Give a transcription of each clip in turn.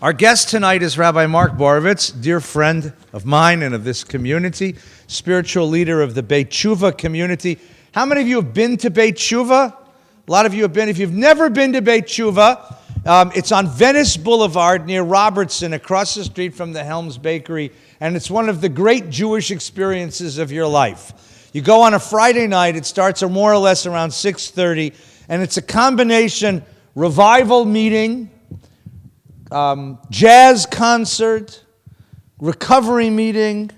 Our guest tonight is Rabbi Mark Borovitz, dear friend of mine and of this community, spiritual leader of the Beit Tshuva community. How many of you have been to Beit Tshuva? A lot of you have been. If you've never been to Beit Tshuva, it's on Venice Boulevard near Robertson, across the street from the Helms Bakery, and it's one of the great Jewish experiences of your life. You go on a Friday night, it starts more or less around 6:30, and it's a combination revival meeting, jazz concert, recovery meeting,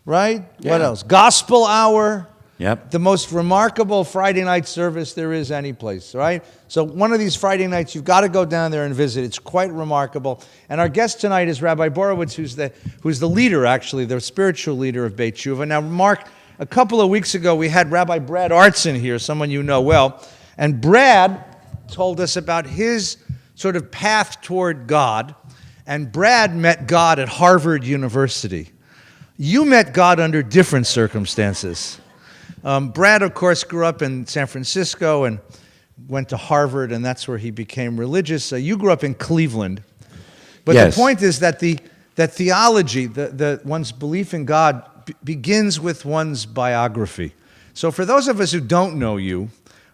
right? Yeah. What else? Gospel hour. Yep. The most remarkable Friday night service there is any place, right? So one of these Friday nights, you've got to go down there and visit. It's quite remarkable. And our guest tonight is Rabbi Borovitz, who's the leader, actually, the spiritual leader of Beit Tshuva. Now, Mark, a couple of weeks ago, we had Rabbi Brad Artson here, someone you know well. And Brad told us about his sort of path toward God. And Brad met God at Harvard University. You met God under different circumstances. Brad, of course, grew up in San Francisco and went to Harvard, and that's where he became religious. You grew up in Cleveland. But Yes. The point is that that theology, one's belief in God, begins with one's biography. So for those of us who don't know you,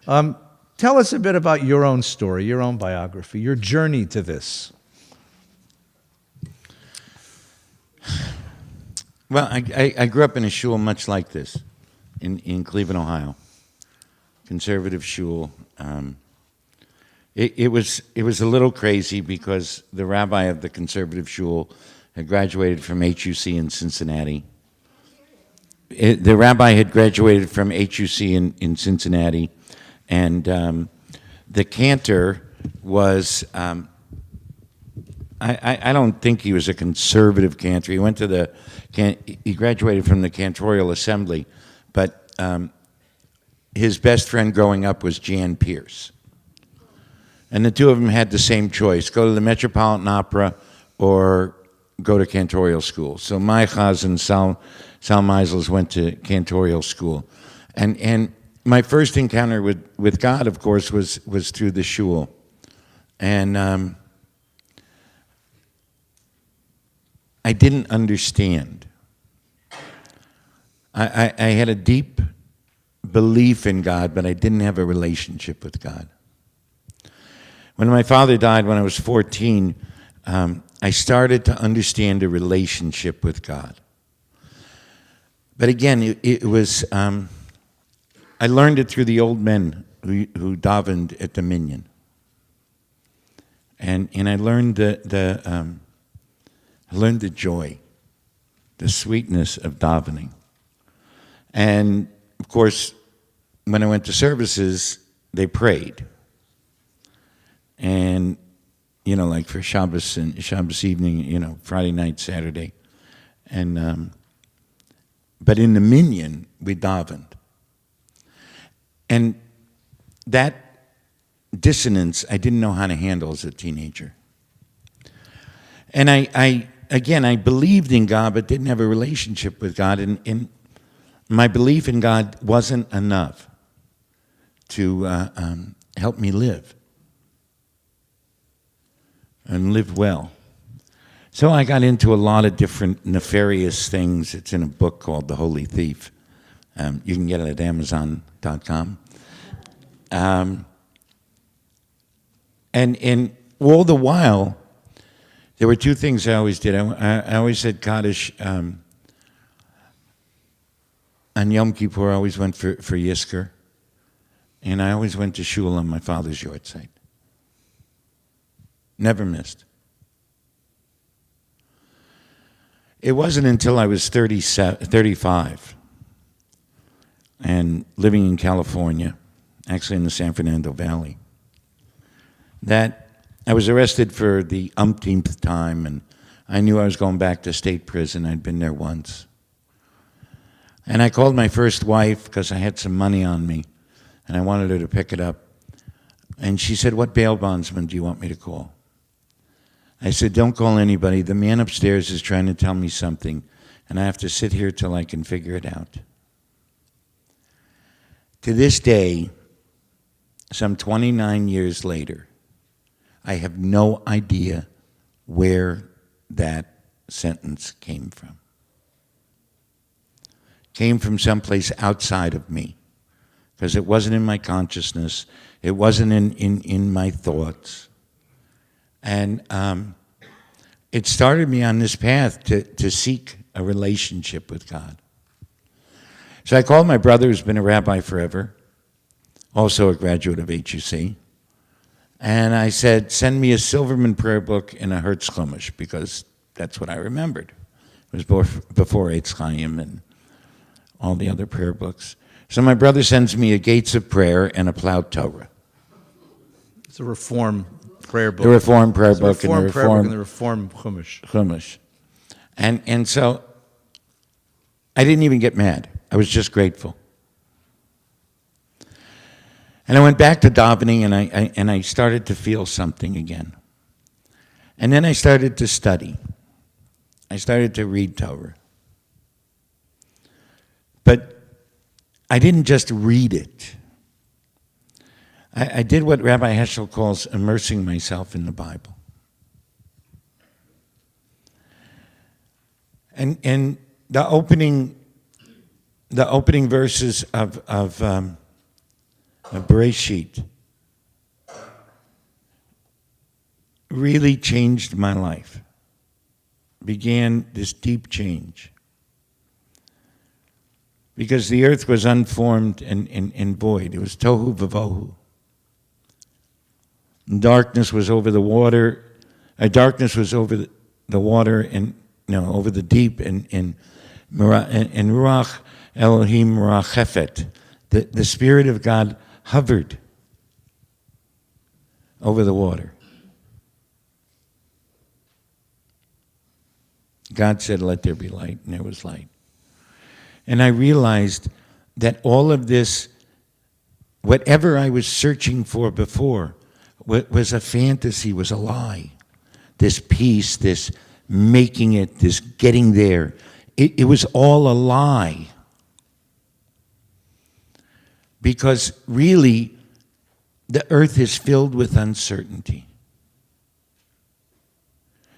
tell us a bit about your own story, your own biography, your journey to this. Well, I grew up in a shul much like this, in Cleveland, Ohio. Conservative shul. It was a little crazy because the rabbi of the conservative shul had graduated from HUC in Cincinnati. The rabbi had graduated from HUC in Cincinnati, and the cantor was. I don't think he was a conservative cantor. He went to he graduated from the Cantorial Assembly, but his best friend growing up was Jan Pierce. And the two of them had the same choice, go to the Metropolitan Opera or go to Cantorial School. So my chaz and Sal Meisels went to Cantorial School. And my first encounter with God, of course, was through the shul. And I didn't understand. I had a deep belief in God, but I didn't have a relationship with God. When my father died when I was 14, I started to understand a relationship with God. But again, it was, I learned it through the old men who davened at the minyan. And I learned I learned the joy, the sweetness of davening. And, of course, when I went to services, they prayed. And, like for Shabbos evening, Friday night, Saturday. And, but in the minyan, we davened. And that dissonance, I didn't know how to handle as a teenager. And I believed in God, but didn't have a relationship with God. And my belief in God wasn't enough to help me live and live well. So I got into a lot of different nefarious things. It's in a book called The Holy Thief. You can get it at Amazon.com. And all the while, there were two things I always did. I always said Kaddish. On Yom Kippur, I always went for Yizkor. And I always went to shul on my father's yard site. Never missed. It wasn't until I was 35 and living in California, actually in the San Fernando Valley, that I was arrested for the umpteenth time, and I knew I was going back to state prison. I'd been there once. And I called my first wife because I had some money on me, and I wanted her to pick it up. And she said, "What bail bondsman do you want me to call?" I said, "Don't call anybody. The man upstairs is trying to tell me something, and I have to sit here till I can figure it out." To this day, some 29 years later, I have no idea where that sentence came from. Came from someplace outside of me, because it wasn't in my consciousness. It wasn't in my thoughts. And it started me on this path to seek a relationship with God. So I called my brother, who's been a rabbi forever, also a graduate of HUC, and I said, send me a Silverman prayer book and a Hertz Chumash, because that's what I remembered. It was before Eitz Chaim and all the other prayer books. So my brother sends me a Gates of Prayer and a Plowed Torah. It's a Reform prayer book. The Reform prayer book and the Reform and the Reform Chumash. Chumash. And so I didn't even get mad. I was just grateful. And I went back to davening, and I started to feel something again. And then I started to study. I started to read Torah. But I didn't just read it. I did what Rabbi Heschel calls immersing myself in the Bible. And the opening verses of Bereshit really changed my life. Began this deep change. Because the earth was unformed and void. It was tohu vavohu. And darkness was over the water. Darkness was over the water and over the deep. And Ruach Elohim Rachefet. The Spirit of God hovered over the water. God said, let there be light, and there was light. And I realized that all of this, whatever I was searching for before, was a fantasy, was a lie. This peace, this making it, this getting there, it was all a lie. Because really, the earth is filled with uncertainty.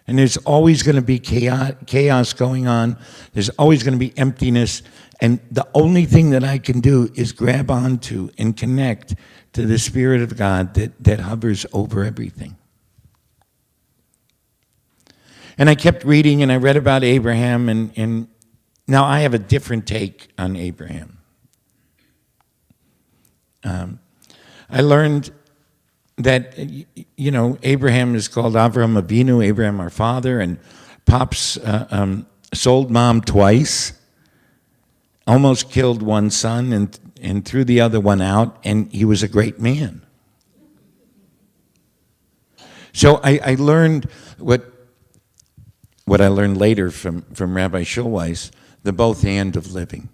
And there's always going to be chaos going on. There's always going to be emptiness. And the only thing that I can do is grab onto and connect to the Spirit of God that hovers over everything. And I kept reading, and I read about Abraham. And now I have a different take on Abraham. I learned that, Abraham is called Avraham Avinu, Abraham our father, and Pops sold Mom twice, almost killed one son and threw the other one out, and he was a great man. So I learned what I learned later from Rabbi Schulweis, the both hand of living.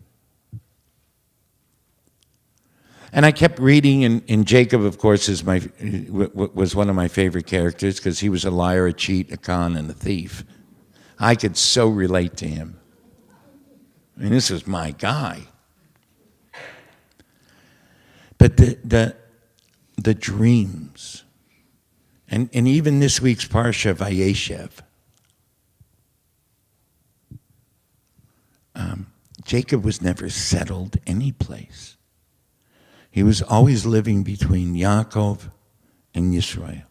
And I kept reading, and Jacob, of course, was one of my favorite characters because he was a liar, a cheat, a con, and a thief. I could so relate to him. I mean, this was my guy. But the dreams, and even this week's Parsha Vayeshev, Jacob was never settled any place. He was always living between Yaakov and Yisrael.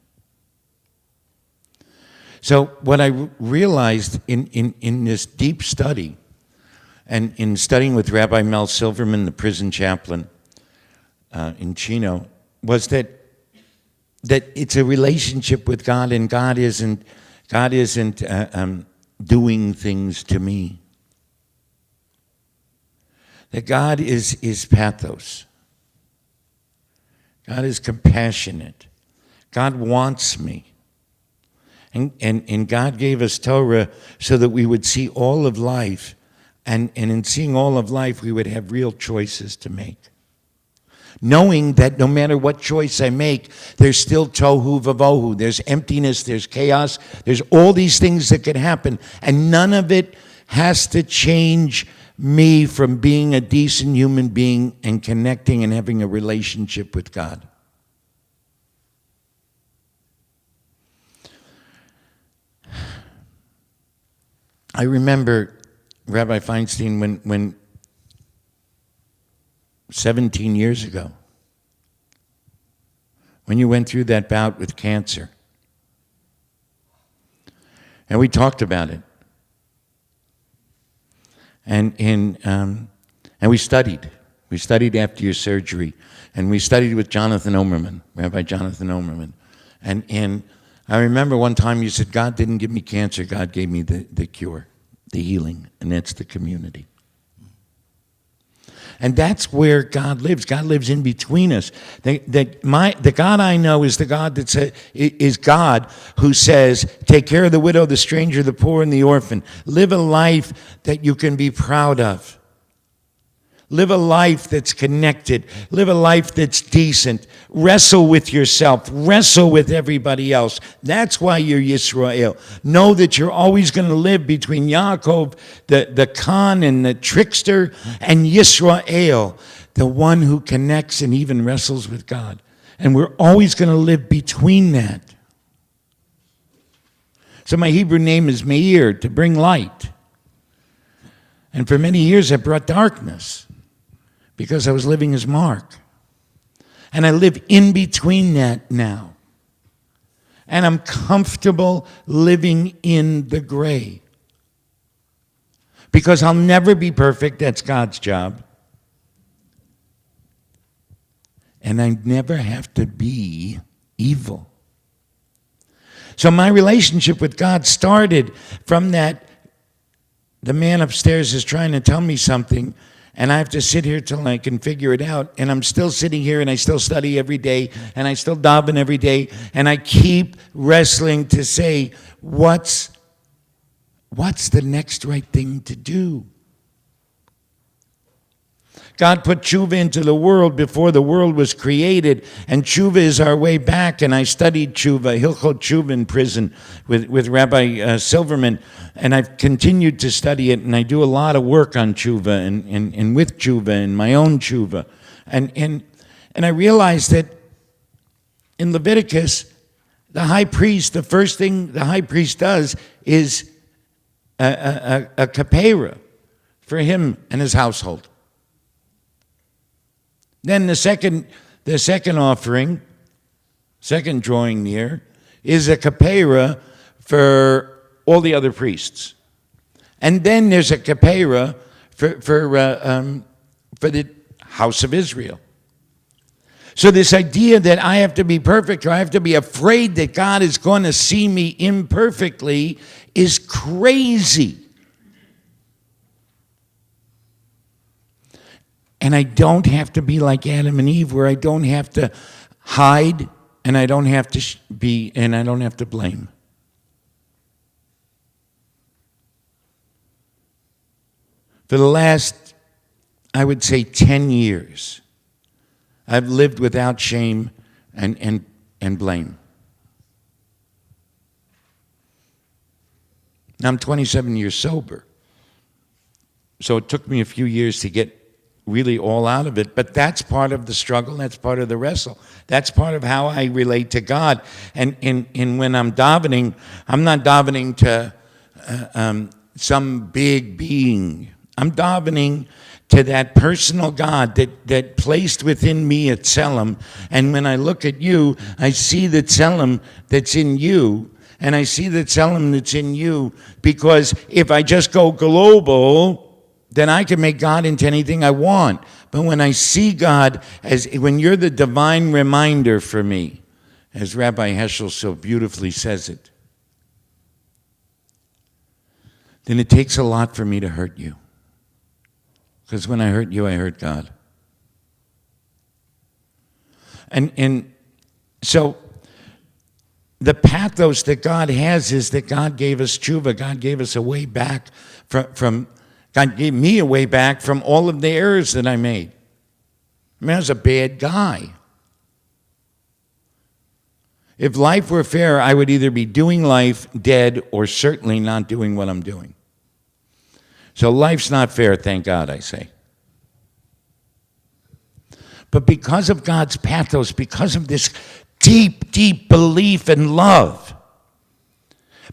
So what I realized in this deep study, and in studying with Rabbi Mel Silverman, the prison chaplain in Chino, was that it's a relationship with God, and God isn't doing things to me. That God is pathos. God is compassionate. God wants me. And God gave us Torah so that we would see all of life. And in seeing all of life, we would have real choices to make. Knowing that no matter what choice I make, there's still tohu vavohu. There's emptiness, there's chaos, there's all these things that could happen. And none of it has to change me from being a decent human being and connecting and having a relationship with God. I remember, Rabbi Feinstein, when 17 years ago, when you went through that bout with cancer, and we talked about it, and we studied. We studied after your surgery, and we studied with Jonathan Omerman, Rabbi Jonathan Omerman. And I remember one time you said, God didn't give me cancer, God gave me the cure, the healing, and that's the community. And that's where God lives. God lives in between us. The God I know is the God that is God who says, take care of the widow, the stranger, the poor, and the orphan. Live a life that you can be proud of. Live a life that's connected. Live a life that's decent. Wrestle with yourself. Wrestle with everybody else. That's why you're Yisrael. Know that you're always going to live between Yaakov, the Khan and the trickster, and Yisrael, the one who connects and even wrestles with God. And we're always going to live between that. So my Hebrew name is Meir, to bring light. And for many years I brought darkness, because I was living as Mark. And I live in between that now. And I'm comfortable living in the gray. Because I'll never be perfect, that's God's job. And I never have to be evil. So my relationship with God started from that, the man upstairs is trying to tell me something, and I have to sit here till I can figure it out. And I'm still sitting here, and I still study every day, and I still daven every day, and I keep wrestling to say, what's the next right thing to do? God put tshuva into the world before the world was created, and tshuva is our way back. And I studied tshuva, Hilchot Tshuva in prison with Rabbi Silverman, and I've continued to study it, and I do a lot of work on tshuva and with tshuva and my own tshuva. And I realized that in Leviticus, the high priest, the first thing the high priest does is a kapera for him and his household. Then the second offering, second drawing near, is a kapera for all the other priests. And then there's a kapera for the house of Israel. So this idea that I have to be perfect, or I have to be afraid that God is going to see me imperfectly, is crazy. And I don't have to be like Adam and Eve, where I don't have to hide, and I don't have to and I don't have to blame. For the last, I would say, 10 years, I've lived without shame and blame. Now I'm 27 years sober. So it took me a few years to get really all out of it, but that's part of the struggle, that's part of the wrestle. That's part of how I relate to God. And when I'm davening, I'm not davening to some big being. I'm davening to that personal God that placed within me at Tselem. And when I look at you, I see the Tselem that's in you, and I see the Tselem that's in you, because if I just go global, then I can make God into anything I want. But when I see God, when you're the divine reminder for me, as Rabbi Heschel so beautifully says it, then it takes a lot for me to hurt you. Because when I hurt you, I hurt God. And so the pathos that God has is that God gave us tshuva. God gave us a way back from God gave me a way back from all of the errors that I made. I mean, I was a bad guy. If life were fair, I would either be doing life dead or certainly not doing what I'm doing. So life's not fair, thank God, I say. But because of God's pathos, because of this deep, deep belief and love,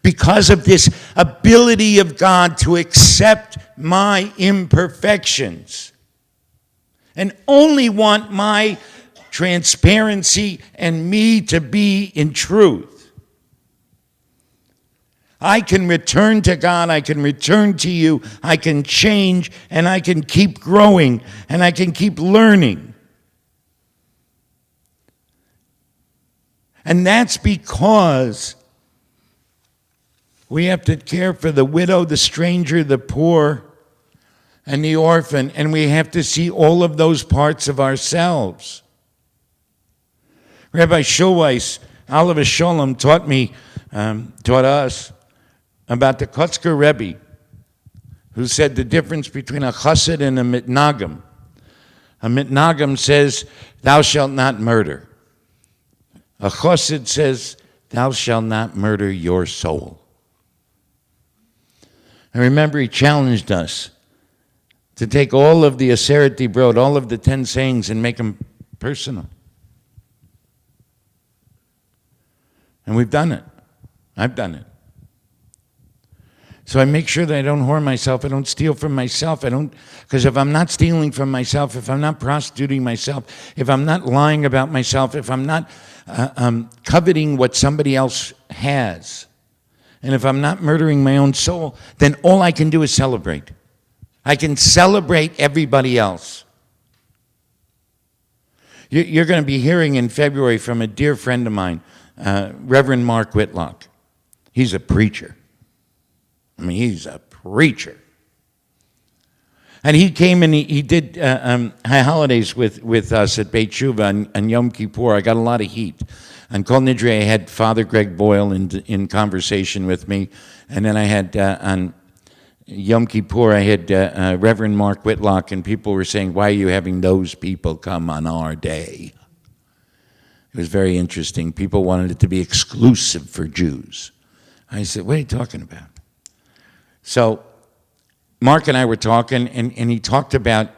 because of this ability of God to accept my imperfections and only want my transparency and me to be in truth. I can return to God, I can return to you, I can change, and I can keep growing, and I can keep learning. And that's because we have to care for the widow, the stranger, the poor, and the orphan, and we have to see all of those parts of ourselves. Rabbi Schulweis, Oliver Sholem, taught us about the Kotzker Rebbe, who said the difference between a chassid and a mitnagim. A mitnagim says, "Thou shalt not murder." A chassid says, "Thou shalt not murder your soul." And remember, he challenged us to take all of the Aseret Dibrot, all of the 10 sayings, and make them personal. And we've done it. I've done it. So I make sure that I don't whore myself, I don't steal from myself, because if I'm not stealing from myself, if I'm not prostituting myself, if I'm not lying about myself, if I'm not coveting what somebody else has, and if I'm not murdering my own soul, then all I can do is celebrate. I can celebrate everybody else. You're going to be hearing in February from a dear friend of mine, Reverend Mark Whitlock. He's a preacher. I mean, he's a preacher. And he came and he did high holidays with us at Beit Shuvah on Yom Kippur. I got a lot of heat. On Kol Nidre, I had Father Greg Boyle in conversation with me. And then I had, on Yom Kippur, I had Reverend Mark Whitlock, and people were saying, "Why are you having those people come on our day?" It was very interesting. People wanted it to be exclusive for Jews. I said, "What are you talking about?" So Mark and I were talking, and he talked about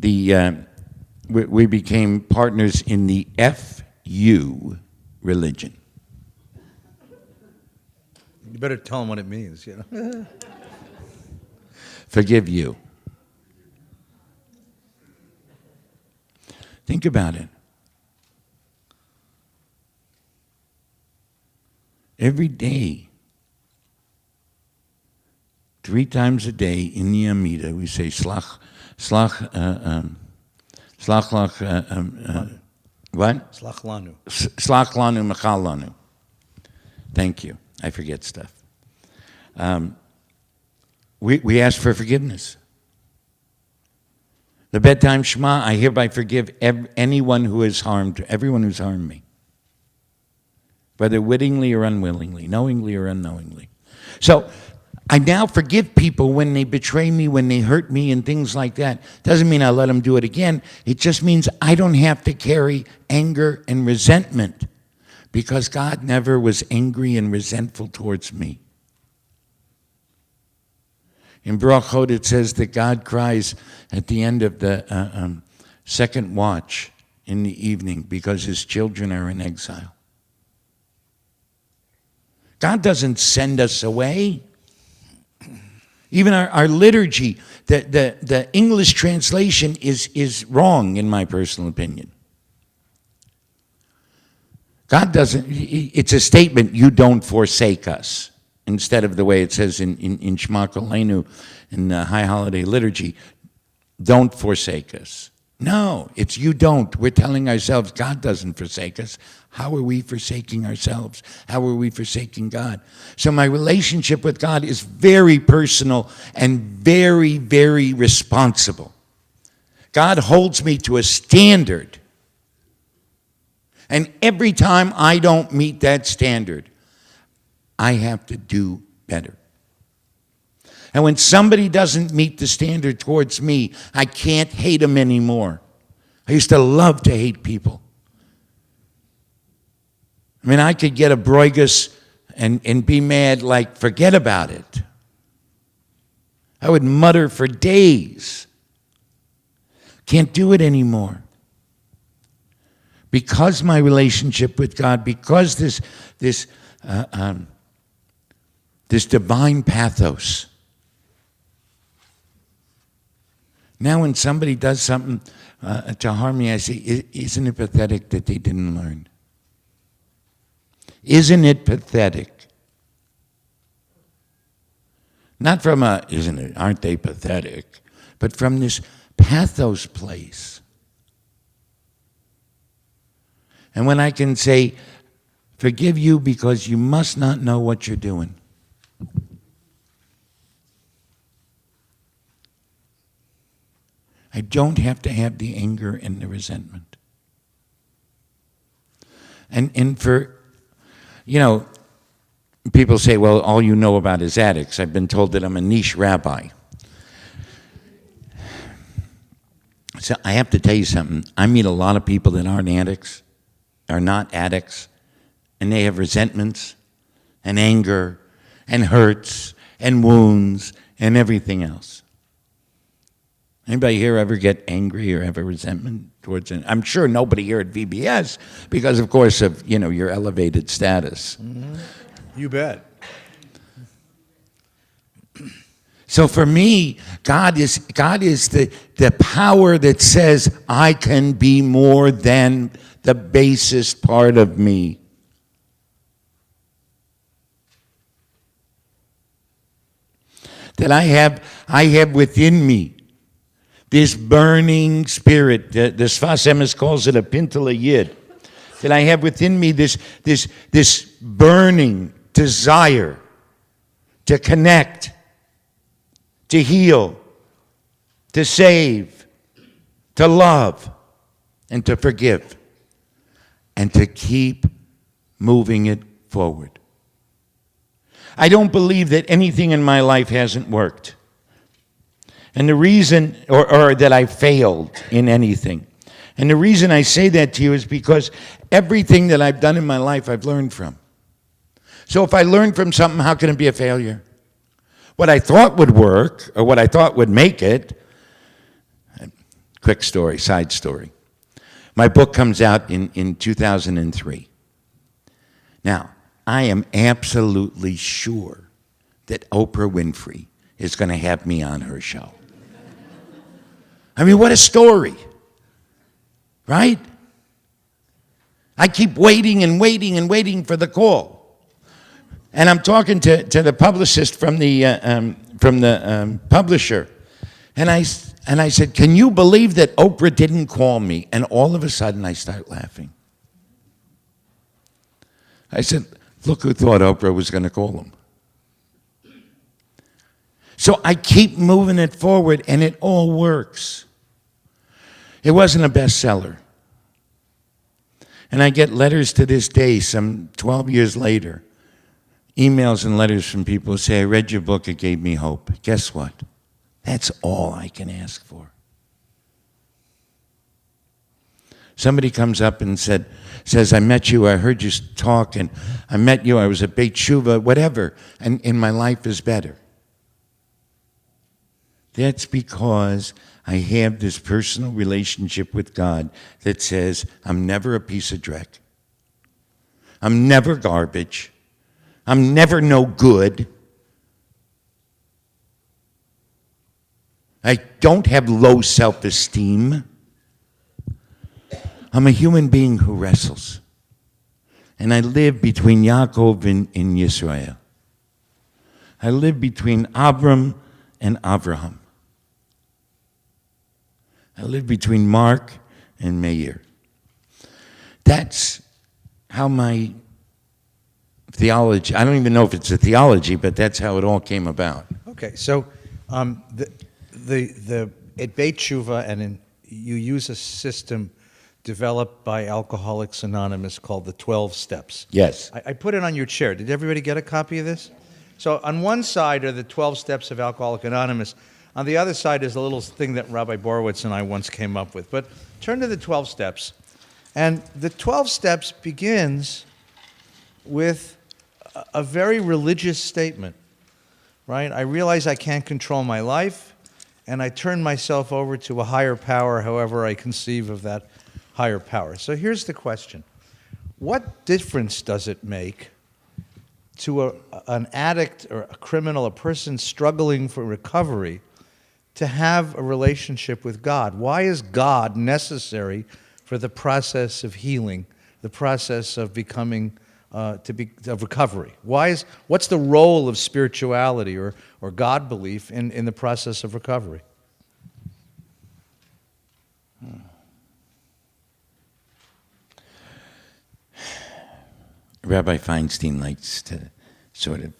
we became partners in the FU religion. You better tell them what it means, you know. Forgive you. Think about it. Every day, 3 times a day in the Amida, we say slach lach, what? Slach lanu. Slach lanu, mechal lanu. Thank you. I forget stuff. We ask for forgiveness. The bedtime Shema, I hereby forgive anyone who has harmed, everyone who's harmed me, whether wittingly or unwillingly, knowingly or unknowingly. So I now forgive people when they betray me, when they hurt me, and things like that. Doesn't mean I let them do it again. It just means I don't have to carry anger and resentment, because God never was angry and resentful towards me. In Brachot, it says that God cries at the end of the second watch in the evening because his children are in exile. God doesn't send us away. Even our liturgy, the English translation is wrong, in my personal opinion. God doesn't, it's a statement, "You don't forsake us," instead of the way it says in Shema Kolenu, in the High Holiday Liturgy, "Don't forsake us." No, it's "you don't." We're telling ourselves God doesn't forsake us. How are we forsaking ourselves? How are we forsaking God? So my relationship with God is very personal and very, very responsible. God holds me to a standard. And every time I don't meet that standard, I have to do better. And when somebody doesn't meet the standard towards me, I can't hate them anymore. I used to love to hate people. I mean, I could get a broigus and be mad, like, forget about it. I would mutter for days. Can't do it anymore. Because my relationship with God, because this this divine pathos. Now when somebody does something to harm me, I say, isn't it pathetic that they didn't learn? Isn't it pathetic? Not from aren't they pathetic? But from this pathos place. And when I can say, forgive you because you must not know what you're doing. I don't have to have the anger and the resentment. And for, people say, well, all you know about is addicts. I've been told that I'm a niche rabbi. So I have to tell you something. I meet a lot of people that aren't addicts, are not addicts, and they have resentments and anger and hurts and wounds and everything else. Anybody here ever get angry or have a resentment towards it? I'm sure nobody here at VBS because, of course, of your elevated status. Mm-hmm. You bet. So for me, God is the power that says I can be more than the basest part of me. That I have within me this burning spirit. The Sfas Emes calls it a pintele yid. That I have within me this burning desire to connect, to heal, to save, to love, and to forgive, and to keep moving it forward. I don't believe that anything in my life hasn't worked. And the reason, or that I failed in anything. And the reason I say that to you is because everything that I've done in my life, I've learned from. So if I learned from something, how can it be a failure? What I thought would work, or what I thought would make it, quick story, side story. My book comes out in 2003. Now, I am absolutely sure that Oprah Winfrey is going to have me on her show. I mean, what a story, right? I keep waiting and waiting and waiting for the call. And I'm talking to the publicist from the publisher. And I said, can you believe that Oprah didn't call me? And all of a sudden, I start laughing. I said, look who thought Oprah was going to call him. So I keep moving it forward, and it all works. It wasn't a bestseller. And I get letters to this day, some 12 years later, emails and letters from people who say, I read your book, it gave me hope. Guess what? That's all I can ask for. Somebody comes up and says, I met you, I heard you talk, and I met you, I was at Beit Tshuva, whatever, and my life is better. That's because I have this personal relationship with God that says, I'm never a piece of dreck. I'm never garbage. I'm never no good. I don't have low self-esteem. I'm a human being who wrestles. And I live between Yaakov and Yisrael. I live between Abram and Avraham. I live between Mark and Meir. That's how my theology, I don't even know if it's a theology, but that's how it all came about. Okay, so at Beit Tshuva, and you use a system developed by Alcoholics Anonymous called the 12 Steps. Yes. I put it on your chair. Did everybody get a copy of this? So on one side are the 12 Steps of Alcoholics Anonymous. On the other side is a little thing that Rabbi Borowitz and I once came up with. But turn to the 12 Steps. And the 12 Steps begins with a very religious statement, right? I realize I can't control my life, and I turn myself over to a higher power, however I conceive of that higher power. So here's the question. What difference does it make to an addict or a criminal, a person struggling for recovery, to have a relationship with God? Why is God necessary for the process of healing, the process of becoming, of recovery? What's the role of spirituality or God belief in the process of recovery? Rabbi Feinstein likes to sort of,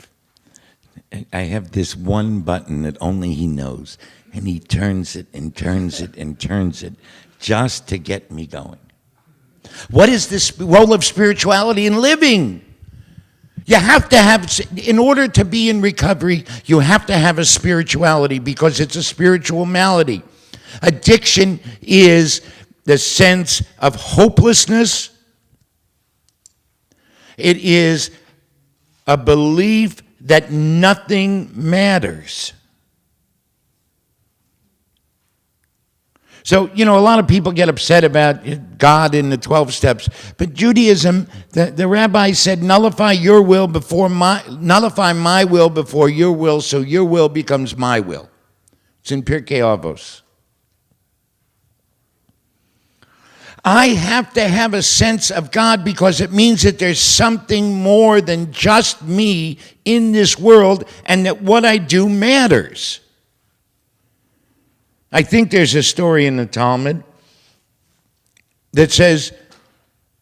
I have this one button that only he knows, and he turns it and turns it and turns it just to get me going. What is this role of spirituality in living? You have to have, in order to be in recovery, you have to have a spirituality because it's a spiritual malady. Addiction is the sense of hopelessness. It is a belief that nothing matters. So, a lot of people get upset about God in the 12 steps, but Judaism, the rabbi said, nullify my will before your will, so your will becomes my will. It's in Pirkei Avos. I have to have a sense of God because it means that there's something more than just me in this world and that what I do matters. I think there's a story in the Talmud that says,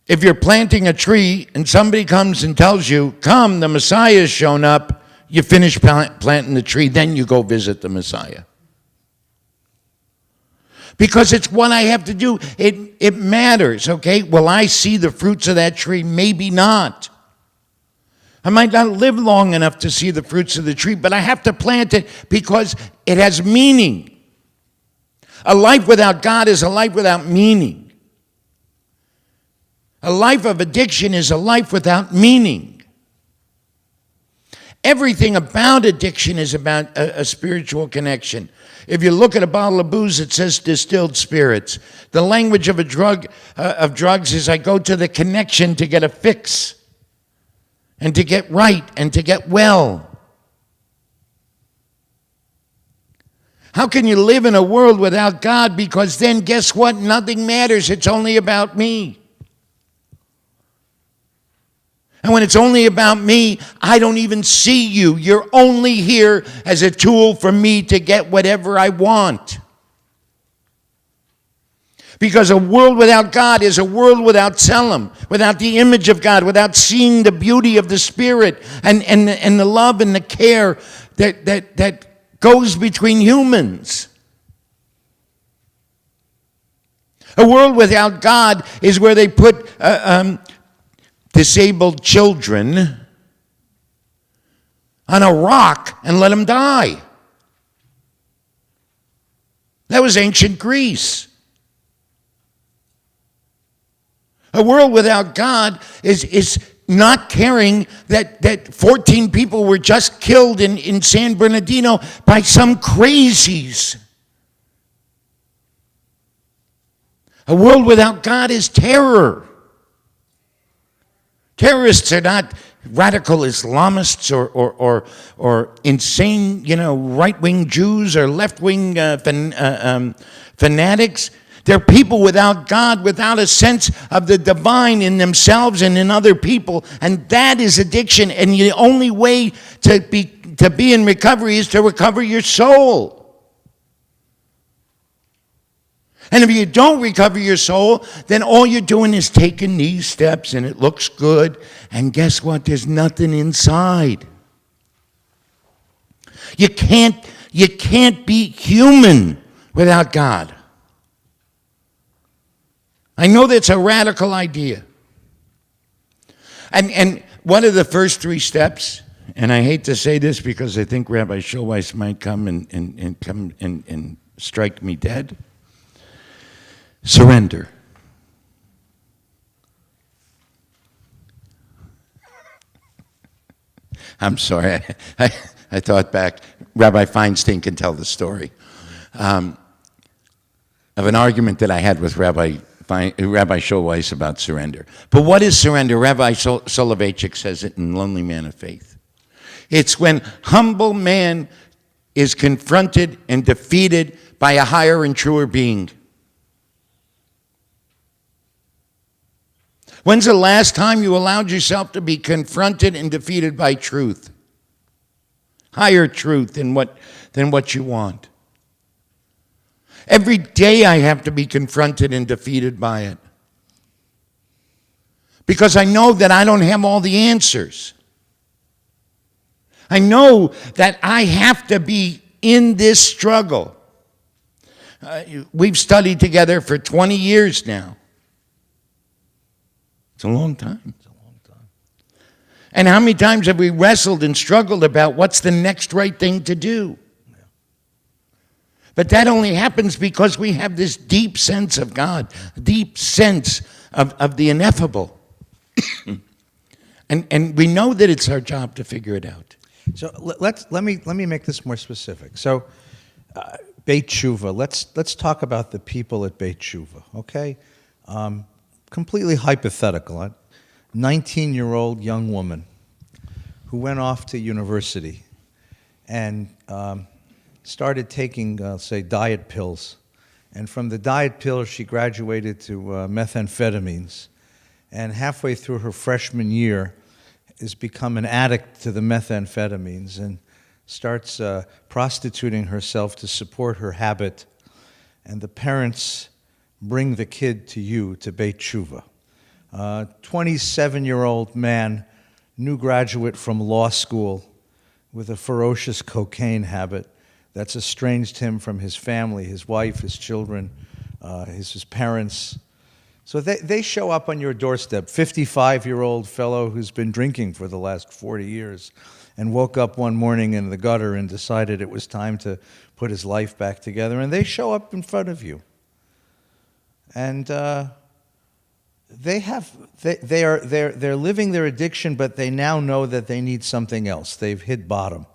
if you're planting a tree and somebody comes and tells you, come, the Messiah has shown up, you finish planting the tree, then you go visit the Messiah. Because it's what I have to do. It matters, okay? Will I see the fruits of that tree? Maybe not. I might not live long enough to see the fruits of the tree, but I have to plant it because it has meaning. A life without God is a life without meaning. A life of addiction is a life without meaning. Everything about addiction is about a spiritual connection. If you look at a bottle of booze, it says distilled spirits. The language of drugs is I go to the connection to get a fix and to get right and to get well. How can you live in a world without God? Because then guess what? Nothing matters. It's only about me. And when it's only about me, I don't even see you. You're only here as a tool for me to get whatever I want. Because a world without God is a world without Tselem, without the image of God, without seeing the beauty of the Spirit and the love and the care that goes between humans. A world without God is where they put disabled children on a rock and let them die. That was ancient Greece. A world without God is not caring that 14 people were just killed in San Bernardino by some crazies. A world without God is terror. Terrorists are not radical Islamists or insane, right-wing Jews or left-wing fanatics. They're people without God, without a sense of the divine in themselves and in other people, and that is addiction. And the only way to be in recovery is to recover your soul. And if you don't recover your soul, then all you're doing is taking these steps and it looks good. And guess what? There's nothing inside. You can't be human without God. I know that's a radical idea. And one of the first 3 steps, and I hate to say this because I think Rabbi Schulweis might come and strike me dead. Surrender. I'm sorry. I thought back. Rabbi Feinstein can tell the story of an argument that I had with Rabbi Rabbi Schulweis about surrender. But what is surrender? Rabbi Soloveitchik says it in Lonely Man of Faith. It's when humble man is confronted and defeated by a higher and truer being. When's the last time you allowed yourself to be confronted and defeated by truth? Higher truth than what you want. Every day I have to be confronted and defeated by it. Because I know that I don't have all the answers. I know that I have to be in this struggle. We've studied together for 20 years now. It's a long time. And how many times have we wrestled and struggled about what's the next right thing to do? But that only happens because we have this deep sense of God, deep sense of the ineffable. and we know that it's our job to figure it out. So let me make this more specific. So Beit Tshuva, let's talk about the people at Beit Tshuva, okay? Completely hypothetical. A 19-year-old young woman who went off to university and started taking, say, diet pills. And from the diet pills, she graduated to methamphetamines. And halfway through her freshman year, has become an addict to the methamphetamines and starts prostituting herself to support her habit. And the parents bring the kid to you, to Beit Tshuva. 27-year-old man, new graduate from law school with a ferocious cocaine habit that's estranged him from his family, his wife, his children, his parents. So they show up on your doorstep, 55-year-old fellow who's been drinking for the last 40 years and woke up one morning in the gutter and decided it was time to put his life back together. And they show up in front of you. And they're living their addiction, but they now know that they need something else. They've hit bottom.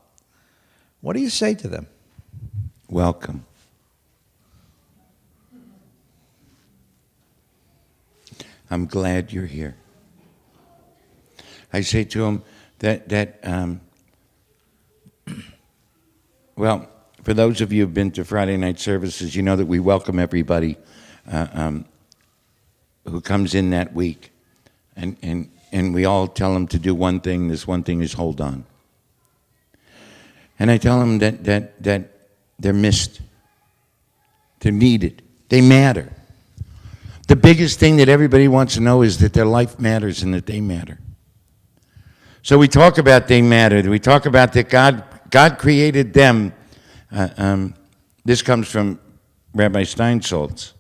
What do you say to them? Welcome. I'm glad you're here. I say to them well, for those of you who've been to Friday night services, you know that we welcome everybody who comes in that week. And we all tell them to do one thing. This one thing is hold on. And I tell them that they're missed. They're needed. They matter. The biggest thing that everybody wants to know is that their life matters and that they matter. So we talk about they matter. We talk about that God created them. This comes from Rabbi Steinsaltz.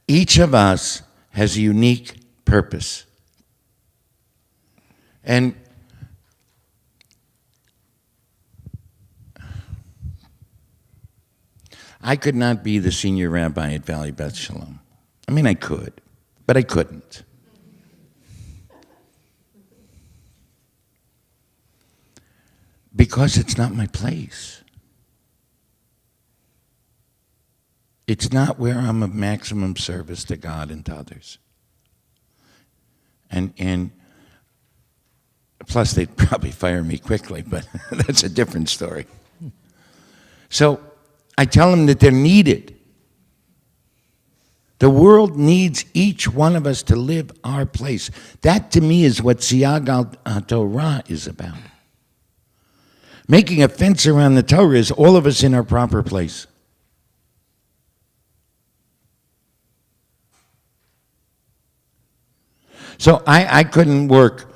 Each of us has a unique purpose. And I could not be the senior rabbi at Valley Beth Shalom. I mean, I could, but I couldn't. Because it's not my place. It's not where I'm of maximum service to God and to others. And plus, they'd probably fire me quickly, but that's a different story. So I tell them that they're needed. The world needs each one of us to live our place. That, to me, is what Siag al-Torah is about. Making a fence around the Torah is all of us in our proper place. So I couldn't work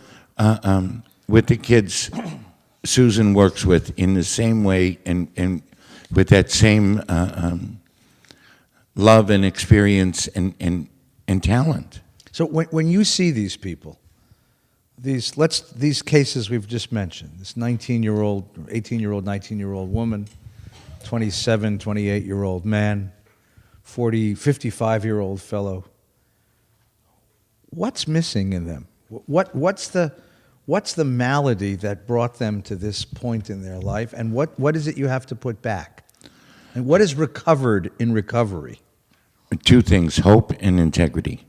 with the kids Susan works with in the same way and with that same love and experience and talent. So when you see these people, these cases we've just mentioned, this 19-year-old, 18-year-old, 19-year-old woman, 27, 28-year-old man, 40, 55-year-old fellow, what's missing in them? What's the malady that brought them to this point in their life, and what is it you have to put back? And what is recovered in recovery? two things: hope and integrity.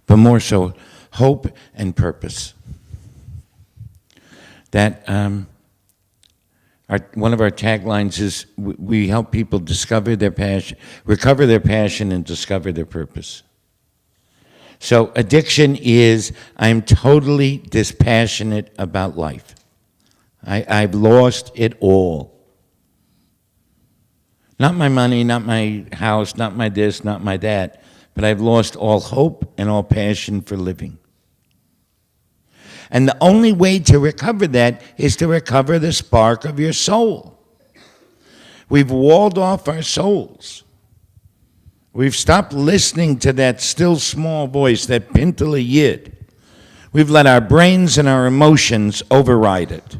But more so, hope and purpose. That one of our taglines is we help people discover their passion, recover their passion, and discover their purpose. So addiction is, I'm totally dispassionate about life. I've lost it all. Not my money, not my house, not my this, not my that, but I've lost all hope and all passion for living. And the only way to recover that is to recover the spark of your soul. We've walled off our souls. We've stopped listening to that still small voice, that Pintele Yid. We've let our brains and our emotions override it.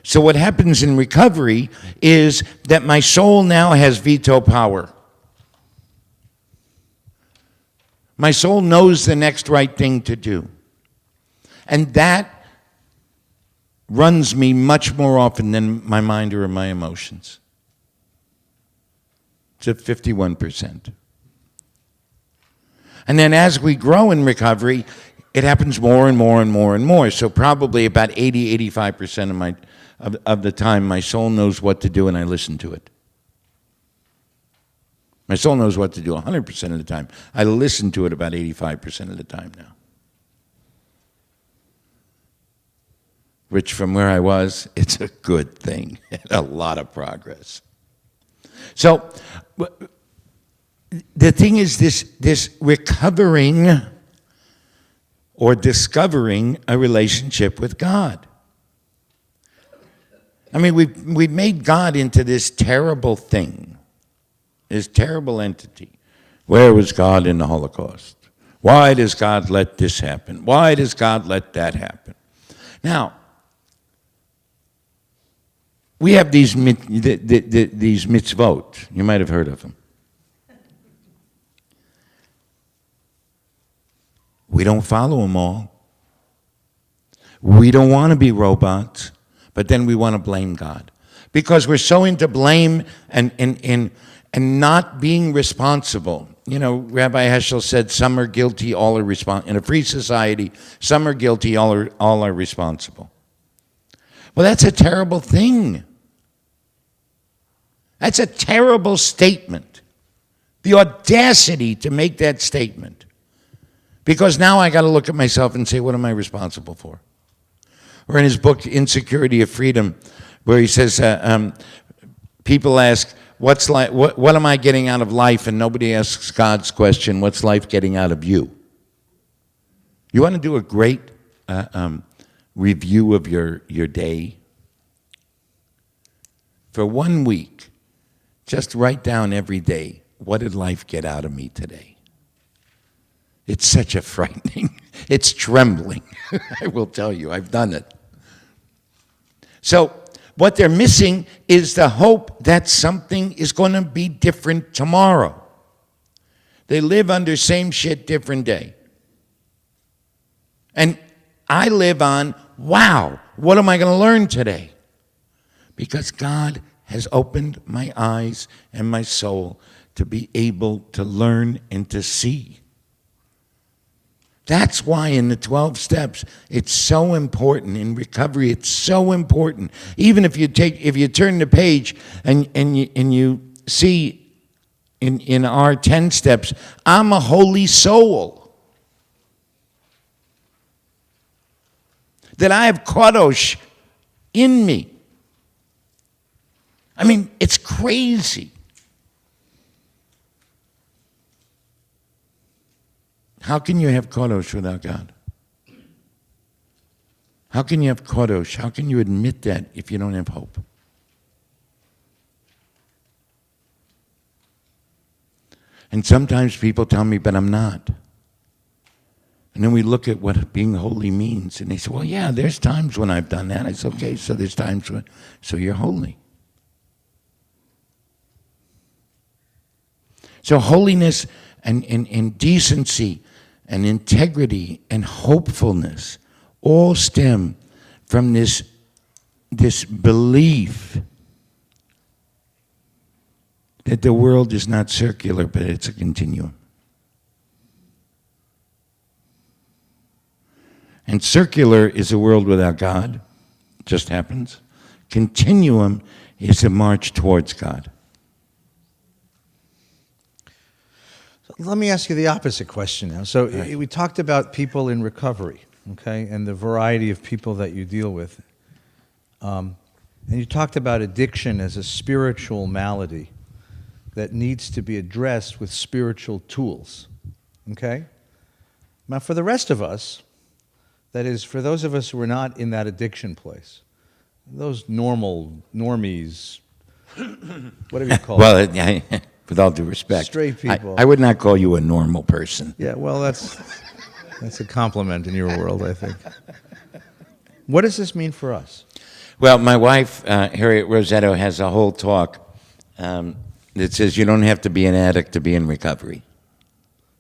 So what happens in recovery is that my soul now has veto power. My soul knows the next right thing to do. And that runs me much more often than my mind or my emotions. It's at 51%. And then as we grow in recovery, it happens more and more and more and more. So probably about 85% of the time, my soul knows what to do and I listen to it. My soul knows what to do 100% of the time. I listen to it about 85% of the time now. Which, from where I was, it's a good thing. A lot of progress. So, the thing is this recovering or discovering a relationship with God. I mean, we've made God into this terrible thing, this terrible entity. Where was God in the Holocaust? Why does God let this happen? Why does God let that happen? Now, we have these mitzvot. You might have heard of them. We don't follow them all. We don't want to be robots, but then we want to blame God. Because we're so into blame and not being responsible. You know, Rabbi Heschel said, some are guilty, all are responsible. In a free society, some are guilty, all are responsible. Well, that's a terrible thing. That's a terrible statement. The audacity to make that statement. Because now I got to look at myself and say, what am I responsible for? Or in his book, Insecurity of Freedom, where he says, people ask, what am I getting out of life? And nobody asks God's question, what's life getting out of you? You want to do a great review of your day? For 1 week, just write down every day, what did life get out of me today? It's such a frightening, it's trembling. I will tell you, I've done it. So what they're missing is the hope that something is going to be different tomorrow. They live under same shit, different day. And I live on, wow, what am I going to learn today? Because God has opened my eyes and my soul to be able to learn and to see. That's why in the 12 steps, it's so important. In recovery, it's so important. Even if you turn the page and you see in our 10 steps, I'm a holy soul. That I have kadosh in me. I mean, it's crazy. How can you have kadosh without God? How can you have kadosh? How can you admit that if you don't have hope? And sometimes people tell me, but I'm not. And then we look at what being holy means, and they say, well, yeah, there's times when I've done that. I say, okay, so there's times when, so you're holy. So holiness and decency and integrity and hopefulness all stem from this belief that the world is not circular, but it's a continuum. And circular is a world without God, just happens. Continuum is a march towards God. Let me ask you the opposite question now. So Right. we talked about people in recovery, okay, and the variety of people that you deal with. And you talked about addiction as a spiritual malady that needs to be addressed with spiritual tools, okay? Now, for the rest of us, that is, for those of us who are not in that addiction place, those normies, whatever you call Well, them. with all due respect, Straight people. I would not call you a normal person. Yeah, well, that's a compliment in your world, I think. What does this mean for us? Well, my wife, Harriet Rosetto, has a whole talk that says you don't have to be an addict to be in recovery.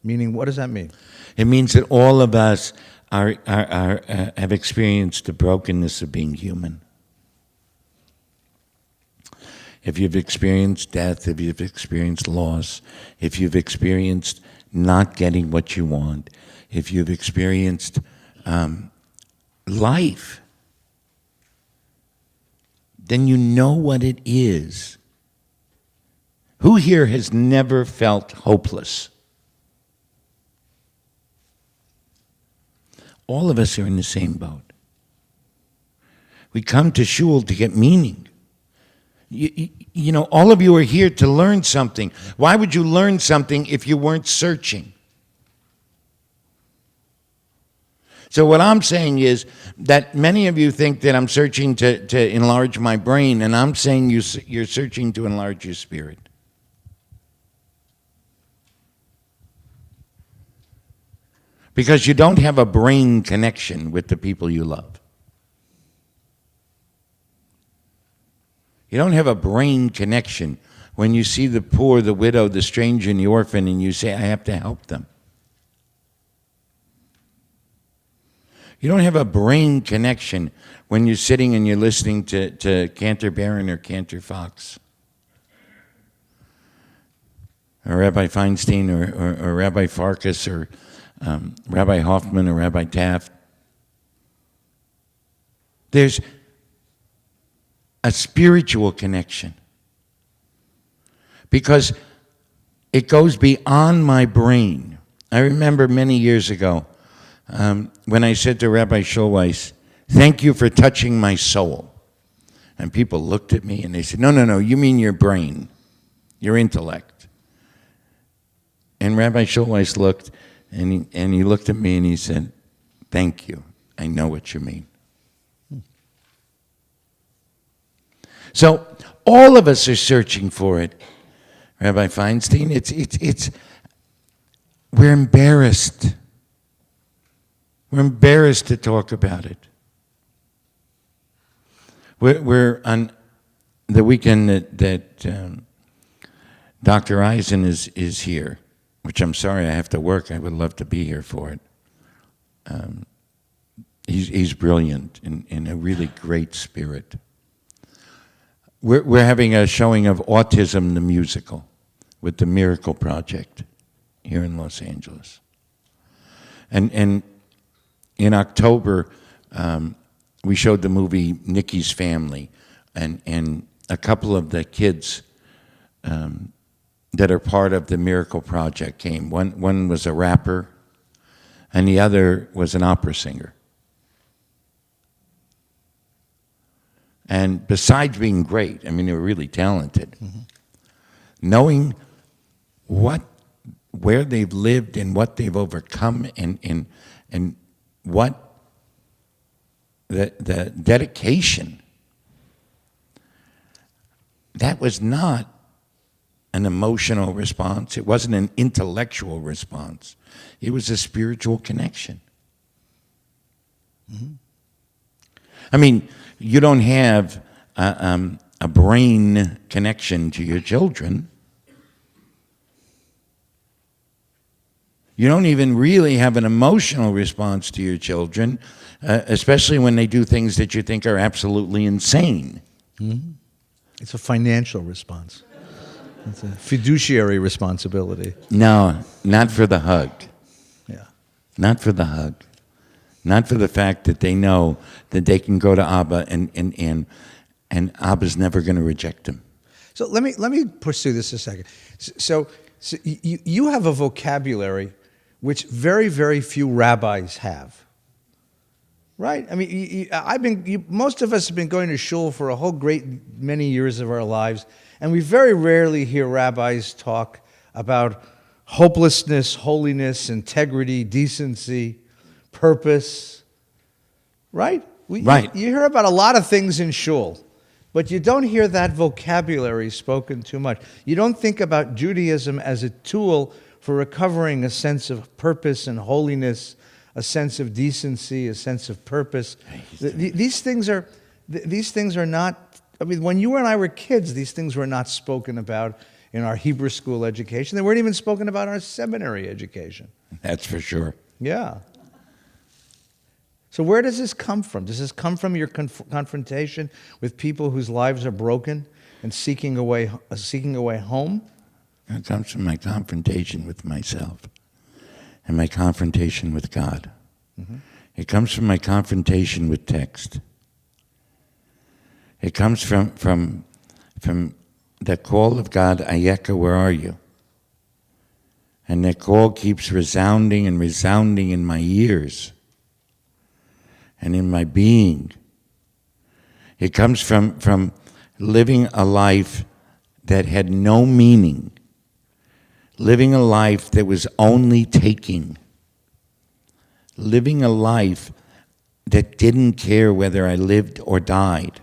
Meaning, what does that mean? It means that all of us have experienced the brokenness of being human. If you've experienced death, if you've experienced loss, if you've experienced not getting what you want, if you've experienced life, then you know what it is. Who here has never felt hopeless? All of us are in the same boat. We come to shul to get meaning. You know, all of you are here to learn something. Why would you learn something if you weren't searching? So what I'm saying is that many of you think that I'm searching to enlarge my brain, and I'm saying you're searching to enlarge your spirit. Because you don't have a brain connection with the people you love. You don't have a brain connection when you see the poor, the widow, the stranger, and the orphan, and you say, I have to help them. You don't have a brain connection when you're sitting and you're listening to Cantor Barron or Cantor Fox, or Rabbi Feinstein, or Rabbi Farkas, or Rabbi Hoffman, or Rabbi Taft. There's a spiritual connection because it goes beyond my brain. I remember many years ago when I said to Rabbi Schulweis, thank you for touching my soul. And people looked at me and they said, no, you mean your brain, your intellect. And Rabbi Schulweis looked and he looked at me and he said, thank you, I know what you mean. So all of us are searching for it, Rabbi Feinstein. It's we're embarrassed. We're embarrassed to talk about it. We're on the weekend that Dr. Eisen is here, which I'm sorry I have to work. I would love to be here for it. He's brilliant and a really great spirit. We're having a showing of Autism the Musical with the Miracle Project here in Los Angeles. And in October, we showed the movie Nikki's Family, and a couple of the kids that are part of the Miracle Project came. One was a rapper, and the other was an opera singer. And besides being great, I mean, they were really talented. Mm-hmm. Knowing where they've lived and what they've overcome and what the dedication, that was not an emotional response. It wasn't an intellectual response. It was a spiritual connection. Mm-hmm. I mean, you don't have a brain connection to your children. You don't even really have an emotional response to your children, especially when they do things that you think are absolutely insane. Mm-hmm. It's a financial response. It's a fiduciary responsibility. No, not for the hug. Yeah. Not for the hug. Not for the fact that they know that they can go to Abba and Abba's never going to reject them. So let me pursue this a second. So you have a vocabulary which very, very few rabbis have. Right? I mean, most of us have been going to shul for a whole great many years of our lives, and we very rarely hear rabbis talk about hopelessness, holiness, integrity, decency, purpose. Right? Right. You hear about a lot of things in shul, but you don't hear that vocabulary spoken too much. You don't think about Judaism as a tool for recovering a sense of purpose and holiness, a sense of decency, a sense of purpose. These things are not. I mean, when you and I were kids, these things were not spoken about in our Hebrew school education. They weren't even spoken about in our seminary education. That's for sure. Yeah. So where does this come from? Does this come from your confrontation with people whose lives are broken and seeking a way home? It comes from my confrontation with myself and my confrontation with God. Mm-hmm. It comes from my confrontation with text. It comes from the call of God, Ayeka, where are you? And that call keeps resounding and resounding in my ears and in my being. It comes from living a life that had no meaning, living a life that was only taking, living a life that didn't care whether I lived or died.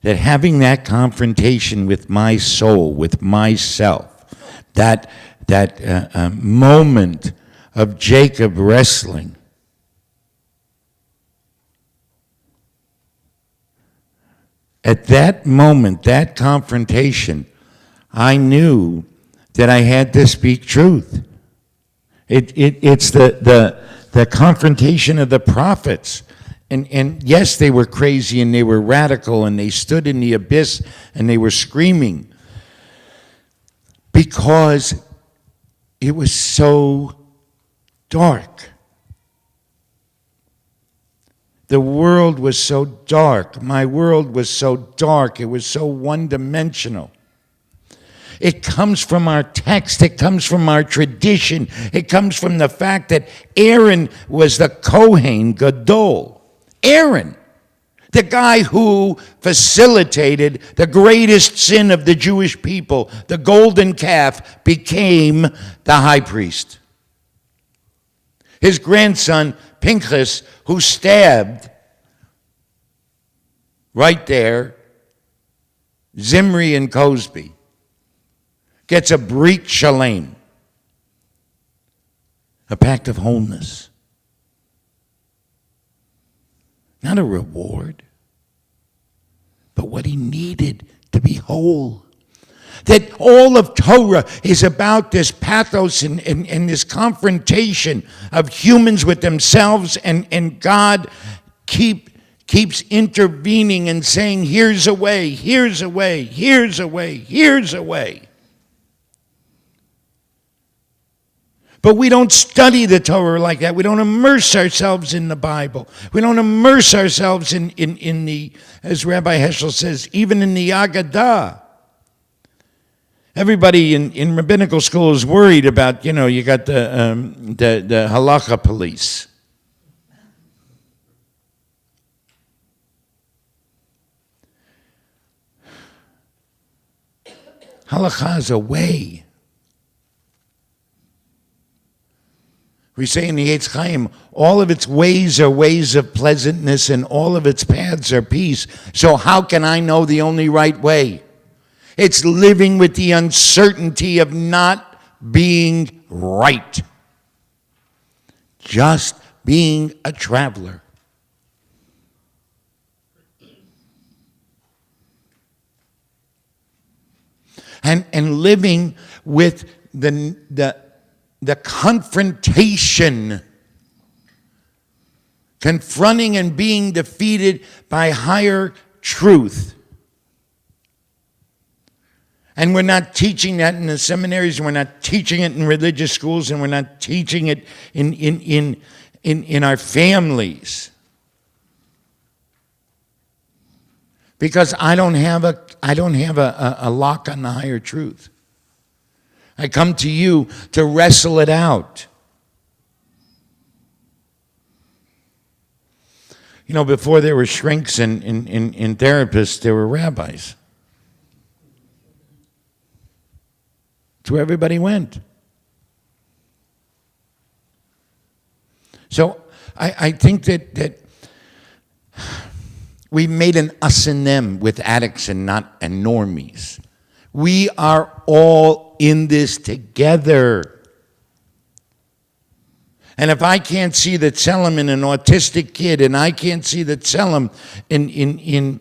That having that confrontation with my soul, with myself, that moment of Jacob wrestling, at that moment, that confrontation, I knew that I had to speak truth. It's the confrontation of the prophets. And yes, they were crazy and they were radical and they stood in the abyss and they were screaming because it was so dark. The world was so dark. My world was so dark. It was so one-dimensional. It comes from our text. It comes from our tradition. It comes from the fact that Aaron was the Kohen Gadol. Aaron, the guy who facilitated the greatest sin of the Jewish people, the golden calf, became the high priest. His grandson, Pinchas, who stabbed right there Zimri and Cosby, gets a brit shalem, a pact of wholeness. Not a reward, but what he needed to be whole. That all of Torah is about this pathos and this confrontation of humans with themselves, and God keeps intervening and saying, here's a way, here's a way, here's a way, here's a way. But we don't study the Torah like that. We don't immerse ourselves in the Bible. We don't immerse ourselves in the, as Rabbi Heschel says, even in the Agadah. Everybody in rabbinical school is worried about, you got the halakha police. Halakha is a way. We say in the Eitz Chaim, all of its ways are ways of pleasantness and all of its paths are peace. So how can I know the only right way? It's living with the uncertainty of not being right. Just being a traveler. And living with the confrontation, confronting and being defeated by higher truth. And we're not teaching that in the seminaries, and we're not teaching it in religious schools, and we're not teaching it in our families. Because I don't have a lock on the higher truth. I come to you to wrestle it out. You know, before there were shrinks and therapists, there were rabbis. It's where everybody went. So I think that we made an us and them with addicts and normies. We are all in this together. And if I can't see the tselem in an autistic kid, and I can't see the tselem in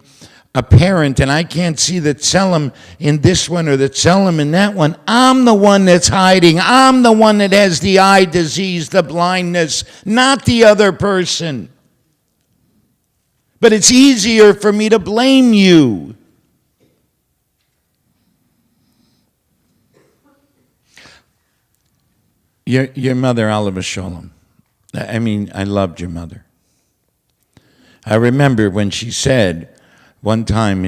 a parent, and I can't see the tselem in this one or the tselem in that one, I'm the one that's hiding. I'm the one that has the eye disease, the blindness, not the other person. But it's easier for me to blame you. Your mother, Oliver Sholem. I mean, I loved your mother. I remember when she said one time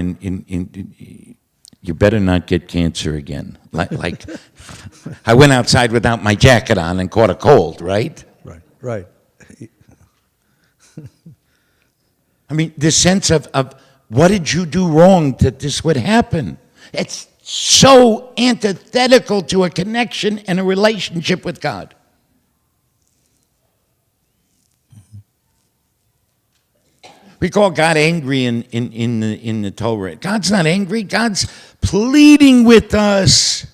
you better not get cancer again. Like I went outside without my jacket on and caught a cold, right? Right. I mean, the sense of what did you do wrong that this would happen? It's so antithetical to a connection and a relationship with God. We call God angry in the Torah. God's not angry. God's pleading with us.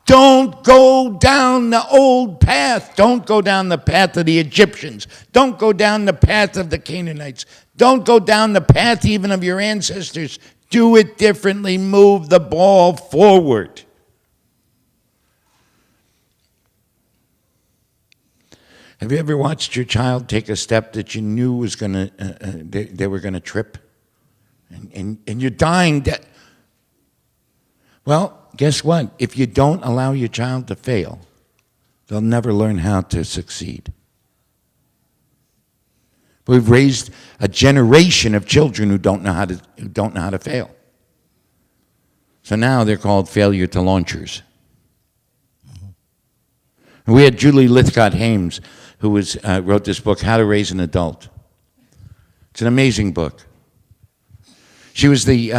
Don't go down the old path. Don't go down the path of the Egyptians. Don't go down the path of the Canaanites. Don't go down the path even of your ancestors. Do it differently. Move the ball forward. Have you ever watched your child take a step that you knew was going to, they were going to trip? And you're dying. Well, guess what? If you don't allow your child to fail, they'll never learn how to succeed. We've raised a generation of children who don't know how to fail. So now they're called failure to launchers. And we had Julie Lythcott-Haims, who wrote this book, How to Raise an Adult. It's an amazing book. She was the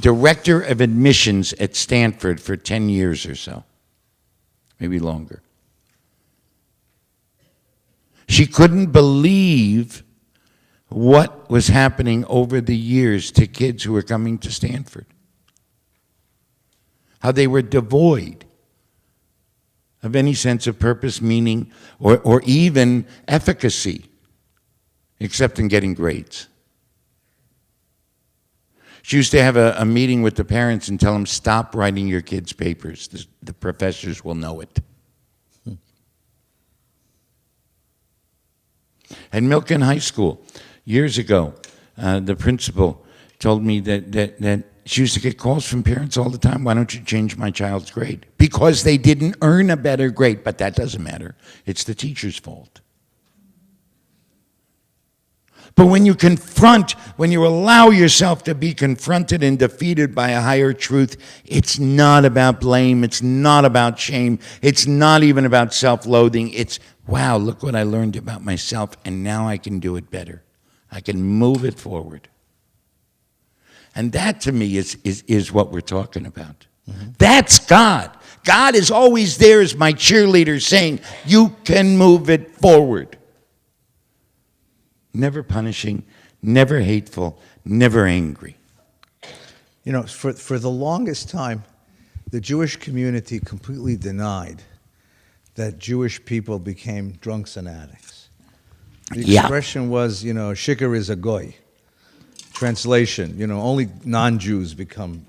director of admissions at Stanford for 10 years or so, maybe longer. She couldn't believe what was happening over the years to kids who were coming to Stanford. How they were devoid of any sense of purpose, meaning, or even efficacy, except in getting grades. She used to have a meeting with the parents and tell them, stop writing your kids' papers. The professors will know it. At Milken High School, years ago, the principal told me that she used to get calls from parents all the time, why don't you change my child's grade? Because they didn't earn a better grade, but that doesn't matter. It's the teacher's fault. But when you allow yourself to be confronted and defeated by a higher truth, it's not about blame, it's not about shame, it's not even about self-loathing. It's, wow, look what I learned about myself, and now I can do it better. I can move it forward. And that, to me, is what we're talking about. Mm-hmm. That's God. God is always there as my cheerleader saying, you can move it forward. Never punishing, never hateful, never angry. You know, for the longest time, the Jewish community completely denied that Jewish people became drunks and addicts. The expression was, you know, shikar is a goy. Translation, you know, only non-Jews become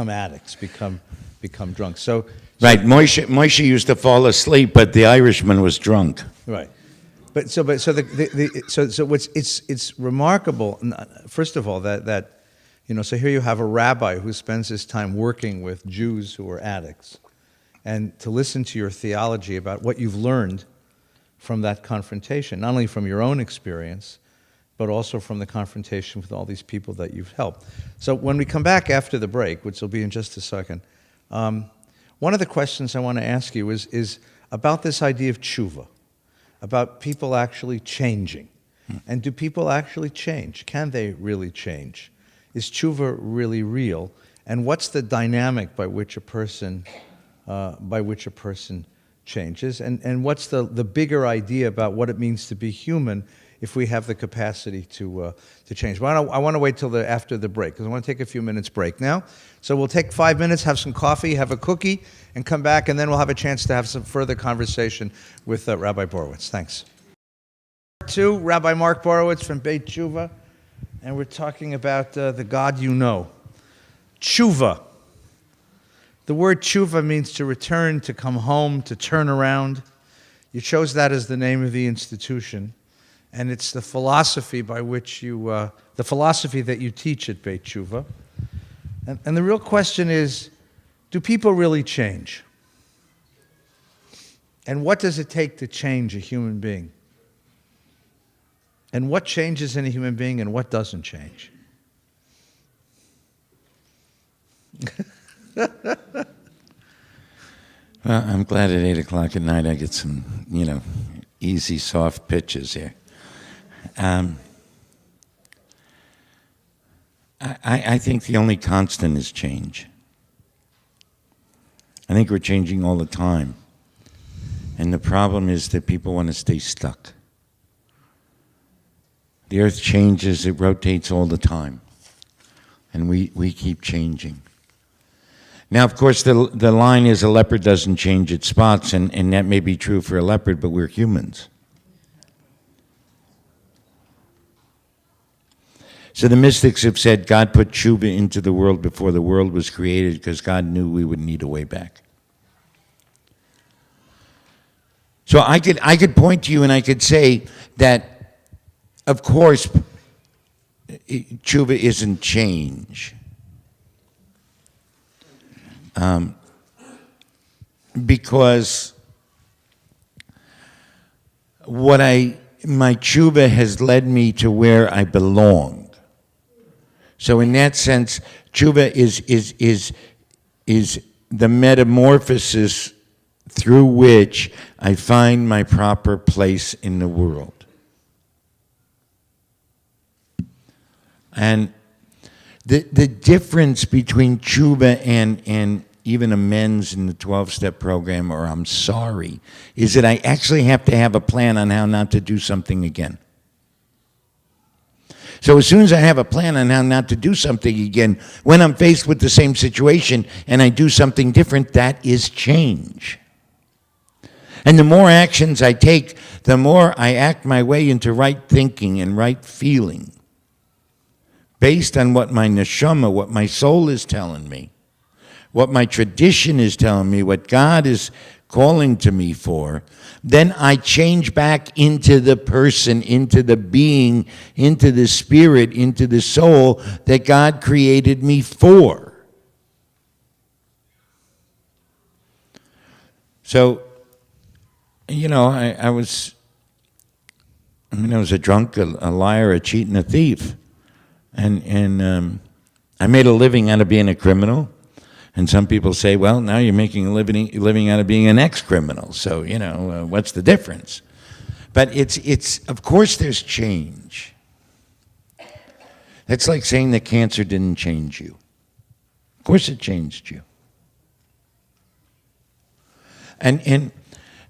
addicts, become drunk. So right, Moshe used to fall asleep, but the Irishman was drunk. Right, so what's it's remarkable. First of all, that So here you have a rabbi who spends his time working with Jews who are addicts, and to listen to your theology about what you've learned from that confrontation, not only from your own experience, but also from the confrontation with all these people that you've helped. So when we come back after the break, which will be in just a second, one of the questions I want to ask you is about this idea of tshuva, about people actually changing. And do people actually change? Can they really change? Is tshuva really real? And what's the dynamic by which a person changes? And what's the bigger idea about what it means to be human if we have the capacity to change? Well, I want to wait till after the break, because I want to take a few minutes break now. So we'll take 5 minutes, have some coffee, have a cookie, and come back, and then we'll have a chance to have some further conversation with Rabbi Borowitz. Thanks. Part 2, Rabbi Mark Borowitz from Beit Tshuva, and we're talking about the God you know. Tshuva. The word tshuva means to return, to come home, to turn around. You chose that as the name of the institution, and it's the philosophy by which the philosophy that you teach at Beit Tshuva. And the real question is, do people really change? And what does it take to change a human being? And what changes in a human being and what doesn't change? Well, I'm glad at 8 o'clock at night I get some, easy, soft pitches here. I think the only constant is change. I think we're changing all the time. And the problem is that people want to stay stuck. The earth changes, it rotates all the time. And we keep changing. Now, of course, the line is a leopard doesn't change its spots, and that may be true for a leopard, but we're humans. So the mystics have said God put tshuva into the world before the world was created because God knew we would need a way back. So I could point to you and I could say that, of course, tshuva isn't change. Because my tshuva has led me to where I belong. So in that sense, tshuva is the metamorphosis through which I find my proper place in the world. And the difference between tshuva and even amends in the 12-step program, or I'm sorry, is that I actually have to have a plan on how not to do something again. So as soon as I have a plan on how not to do something again, when I'm faced with the same situation and I do something different, that is change. And the more actions I take, the more I act my way into right thinking and right feeling, based on what my neshama, what my soul is telling me, what my tradition is telling me, what God is calling to me for, then I change back into the person, into the being, into the spirit, into the soul that God created me for. So, I was a drunk, a liar, a cheat, and a thief. And I made a living out of being a criminal. And some people say, well, now you're making a living out of being an ex-criminal. So, what's the difference? But it's of course there's change. That's like saying that cancer didn't change you. Of course it changed you. And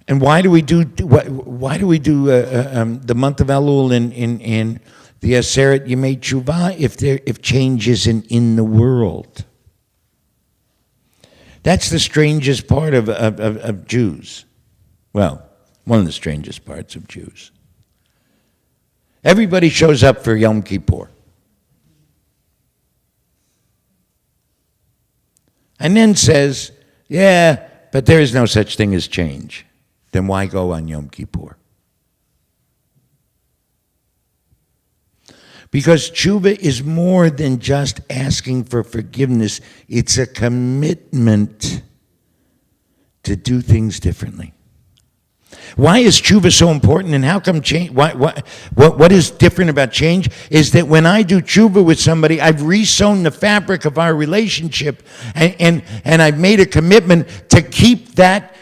why do we do the month of Elul in the Aseret Yemei Tshuva if change isn't in the world? That's the strangest part of Jews. Well, one of the strangest parts of Jews. Everybody shows up for Yom Kippur. And then says, yeah, but there is no such thing as change. Then why go on Yom Kippur? Because tshuva is more than just asking for forgiveness. It's a commitment to do things differently. Why is tshuva so important, and how come change? What is different about change is that when I do tshuva with somebody, I've resewn the fabric of our relationship, and I've made a commitment to keep that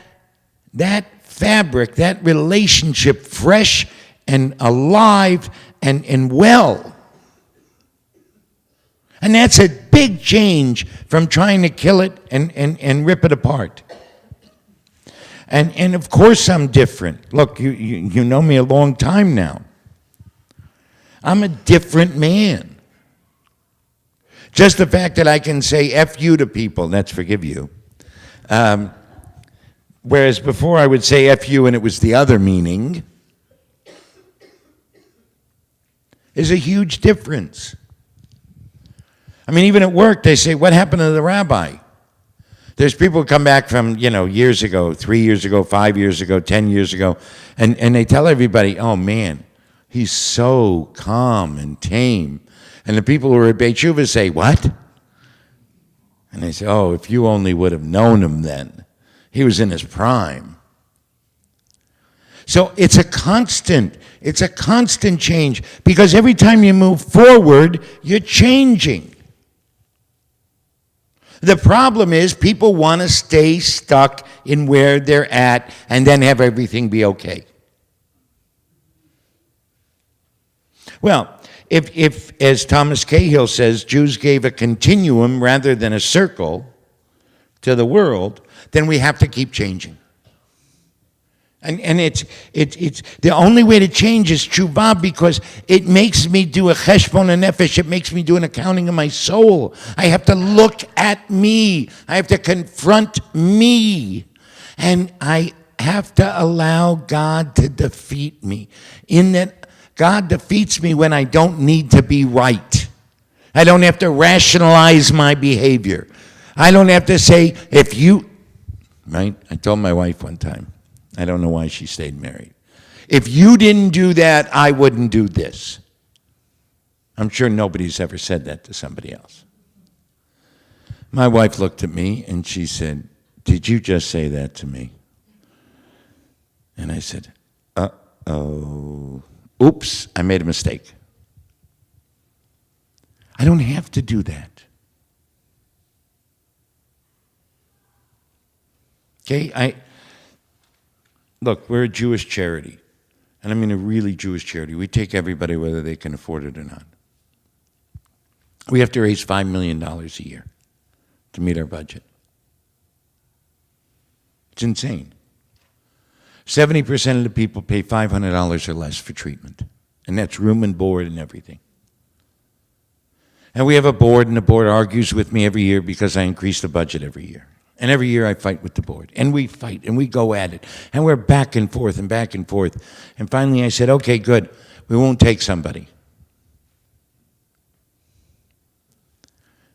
fabric, that relationship fresh and alive and well. And that's a big change from trying to kill it and rip it apart. And of course I'm different. Look, you know me a long time now. I'm a different man. Just the fact that I can say F you to people, that's forgive you. Whereas before I would say F you and it was the other meaning, is a huge difference. I mean, even at work, they say, what happened to the rabbi? There's people who come back from, years ago, 3 years ago, 5 years ago, 10 years ago, and they tell everybody, oh man, he's so calm and tame. And the people who are at Beit Shuvah say, what? And they say, oh, if you only would have known him then. He was in his prime. So it's a constant change, because every time you move forward, you're changing. The problem is people want to stay stuck in where they're at and then have everything be okay. Well, if as Thomas Cahill says, Jews gave a continuum rather than a circle to the world, then we have to keep changing. And it's the only way to change is tshuva, because it makes me do a cheshbon nefesh. It makes me do an accounting of my soul. I have to look at me. I have to confront me. And I have to allow God to defeat me. In that God defeats me when I don't need to be right. I don't have to rationalize my behavior. I don't have to say, right? I told my wife one time, I don't know why she stayed married. If you didn't do that, I wouldn't do this. I'm sure nobody's ever said that to somebody else. My wife looked at me and she said, did you just say that to me? And I said, uh-oh. Oops, I made a mistake. I don't have to do that. Okay, Look, we're a Jewish charity, and I mean a really Jewish charity. We take everybody whether they can afford it or not. We have to raise $5 million a year to meet our budget. It's insane. 70% of the people pay $500 or less for treatment, and that's room and board and everything. And we have a board, and the board argues with me every year because I increase the budget every year. And every year I fight with the board. And we fight, and we go at it. And we're back and forth and back and forth. And finally I said, okay, good. We won't take somebody.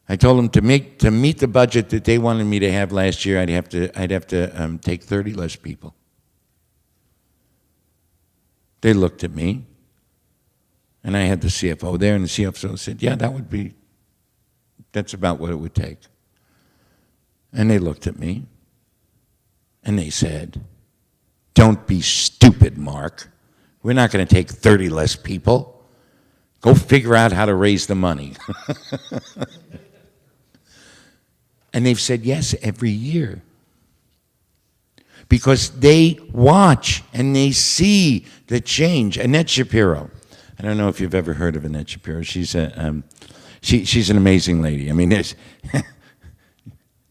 I told them to meet the budget that they wanted me to have last year, I'd have to take 30 less people. They looked at me, and I had the CFO there, and the CFO said, yeah, that's about what it would take. And they looked at me, and they said, don't be stupid, Mark. We're not going to take 30 less people. Go figure out how to raise the money. And they've said yes every year. Because they watch and they see the change. Annette Shapiro. I don't know if you've ever heard of Annette Shapiro. She's an amazing lady. I mean,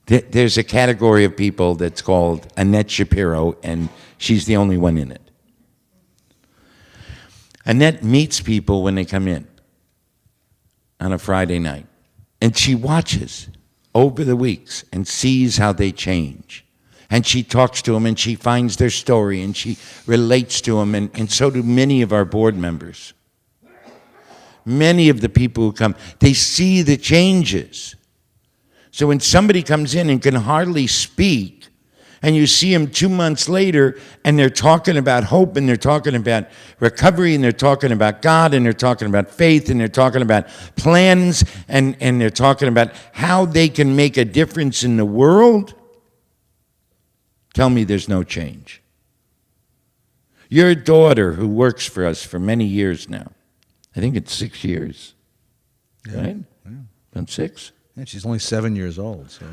there's a category of people that's called Annette Shapiro, and she's the only one in it. Annette meets people when they come in on a Friday night, and she watches over the weeks and sees how they change. And she talks to them, and she finds their story, and she relates to them, and so do many of our board members. Many of the people who come, they see the changes. So when somebody comes in and can hardly speak, And you see them 2 months later, and they're talking about hope, and they're talking about recovery, and they're talking about God, and they're talking about faith, and they're talking about plans, and they're talking about how they can make a difference in the world. Tell me there's no change. Your daughter, who works for us for many years now, I think it's 6 years, right? Yeah. About 6? And she's only 7 years old, so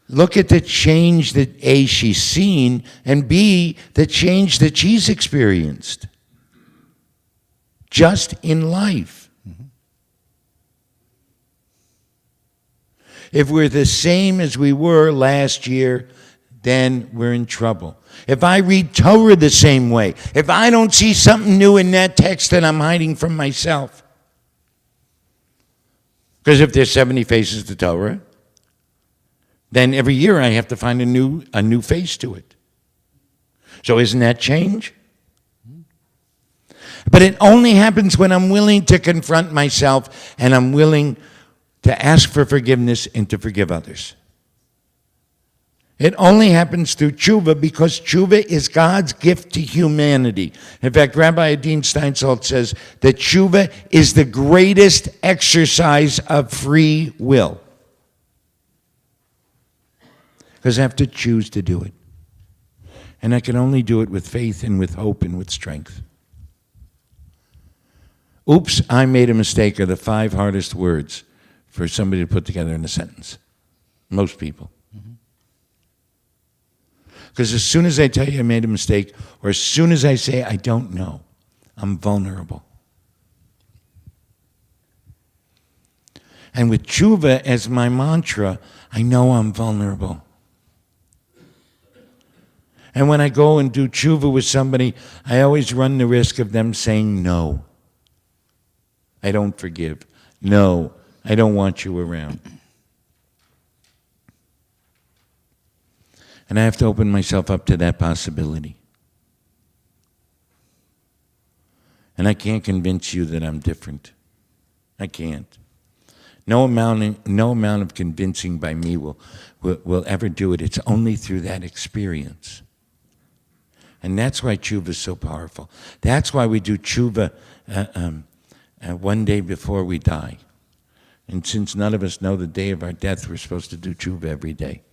Look at the change that A, she's seen, and B, the change that she's experienced just in life. If we're the same as we were last year, then we're in trouble. If I read Torah the same way, if I don't see something new in that text that I'm hiding from myself, because if there's 70 faces to Torah, then every year I have to find a new face to it. So isn't that change? But it only happens when I'm willing to confront myself and I'm willing to ask for forgiveness and to forgive others. It only happens through tshuva because tshuva is God's gift to humanity. In fact, Rabbi Adin Steinsaltz says that tshuva is the greatest exercise of free will. Because I have to choose to do it. And I can only do it with faith and with hope and with strength. Oops, I made a mistake are the 5 hardest words for somebody to put together in a sentence. Most people. Because as soon as I tell you I made a mistake, or as soon as I say I don't know, I'm vulnerable. And with tshuva as my mantra, I know I'm vulnerable. And when I go and do tshuva with somebody, I always run the risk of them saying, no, I don't forgive. No, I don't want you around. And I have to open myself up to that possibility. And I can't convince you that I'm different. I can't. No amount of convincing by me will ever do it. It's only through that experience. And that's why tshuva is so powerful. That's why we do tshuva one day before we die. And since none of us know the day of our death, we're supposed to do tshuva every day.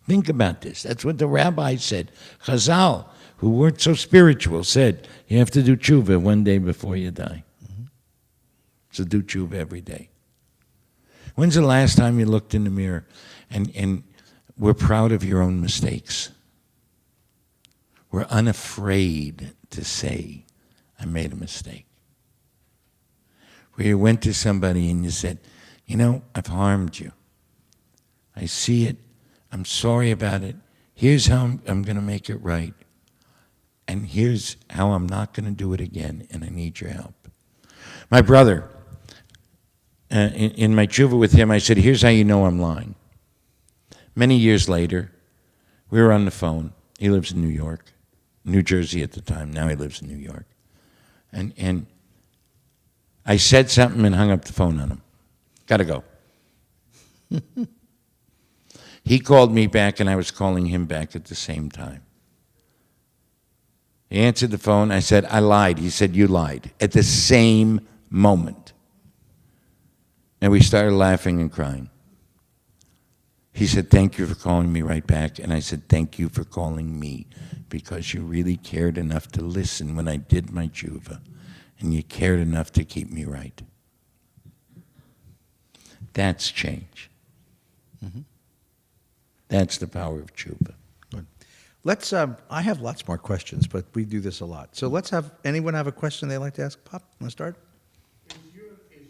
Think about this. That's what the rabbi said. Chazal, who weren't so spiritual, said, you have to do tshuva one day before you die. So do tshuva every day. When's the last time you looked in the mirror and were proud of your own mistakes? We're unafraid to say, I made a mistake. Where you went to somebody and you said, you know, I've harmed you. I see it. I'm sorry about it. Here's how I'm going to make it right. And here's how I'm not going to do it again, and I need your help. My brother, in my tshuva with him, I said, here's how you know I'm lying. Many years later, we were on the phone. He lives in New York, New Jersey at the time. Now he lives in New York. And I said something and hung up the phone on him. Got to go. He called me back, and I was calling him back at the same time. He answered the phone. I said, I lied. He said, you lied. At the same moment. And we started laughing and crying. He said, thank you for calling me right back. And I said, thank you for calling me, because you really cared enough to listen when I did my tshuva, and you cared enough to keep me right. That's change. Mm-hmm. That's the power of tshuva. Good. Let's. I have lots more questions, but we do this a lot. So let's have anyone have a question they'd like to ask? Pop, want to start? Is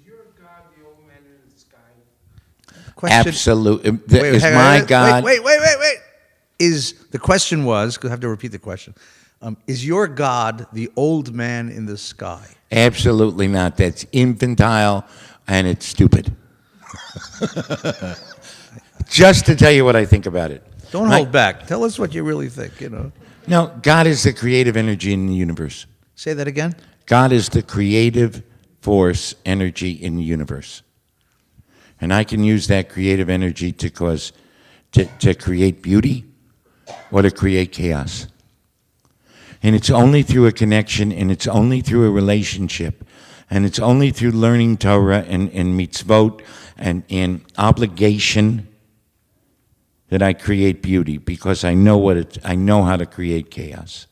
your God the old man in the sky? Question. Absolutely. Wait, Is hang my on. God... Wait. The question was, because I have to repeat the question. Is your God the old man in the sky? Absolutely not. That's infantile, and it's stupid. Just to tell you what I think about it. Don't hold back. Tell us what you really think, you know. No, God is the creative energy in the universe. Say that again. God is the creative force, energy in the universe. And I can use that creative energy to to create beauty or to create chaos. And it's only through a connection, and it's only through a relationship, and it's only through learning Torah and mitzvot and obligation that I create beauty, because I know I know how to create chaos.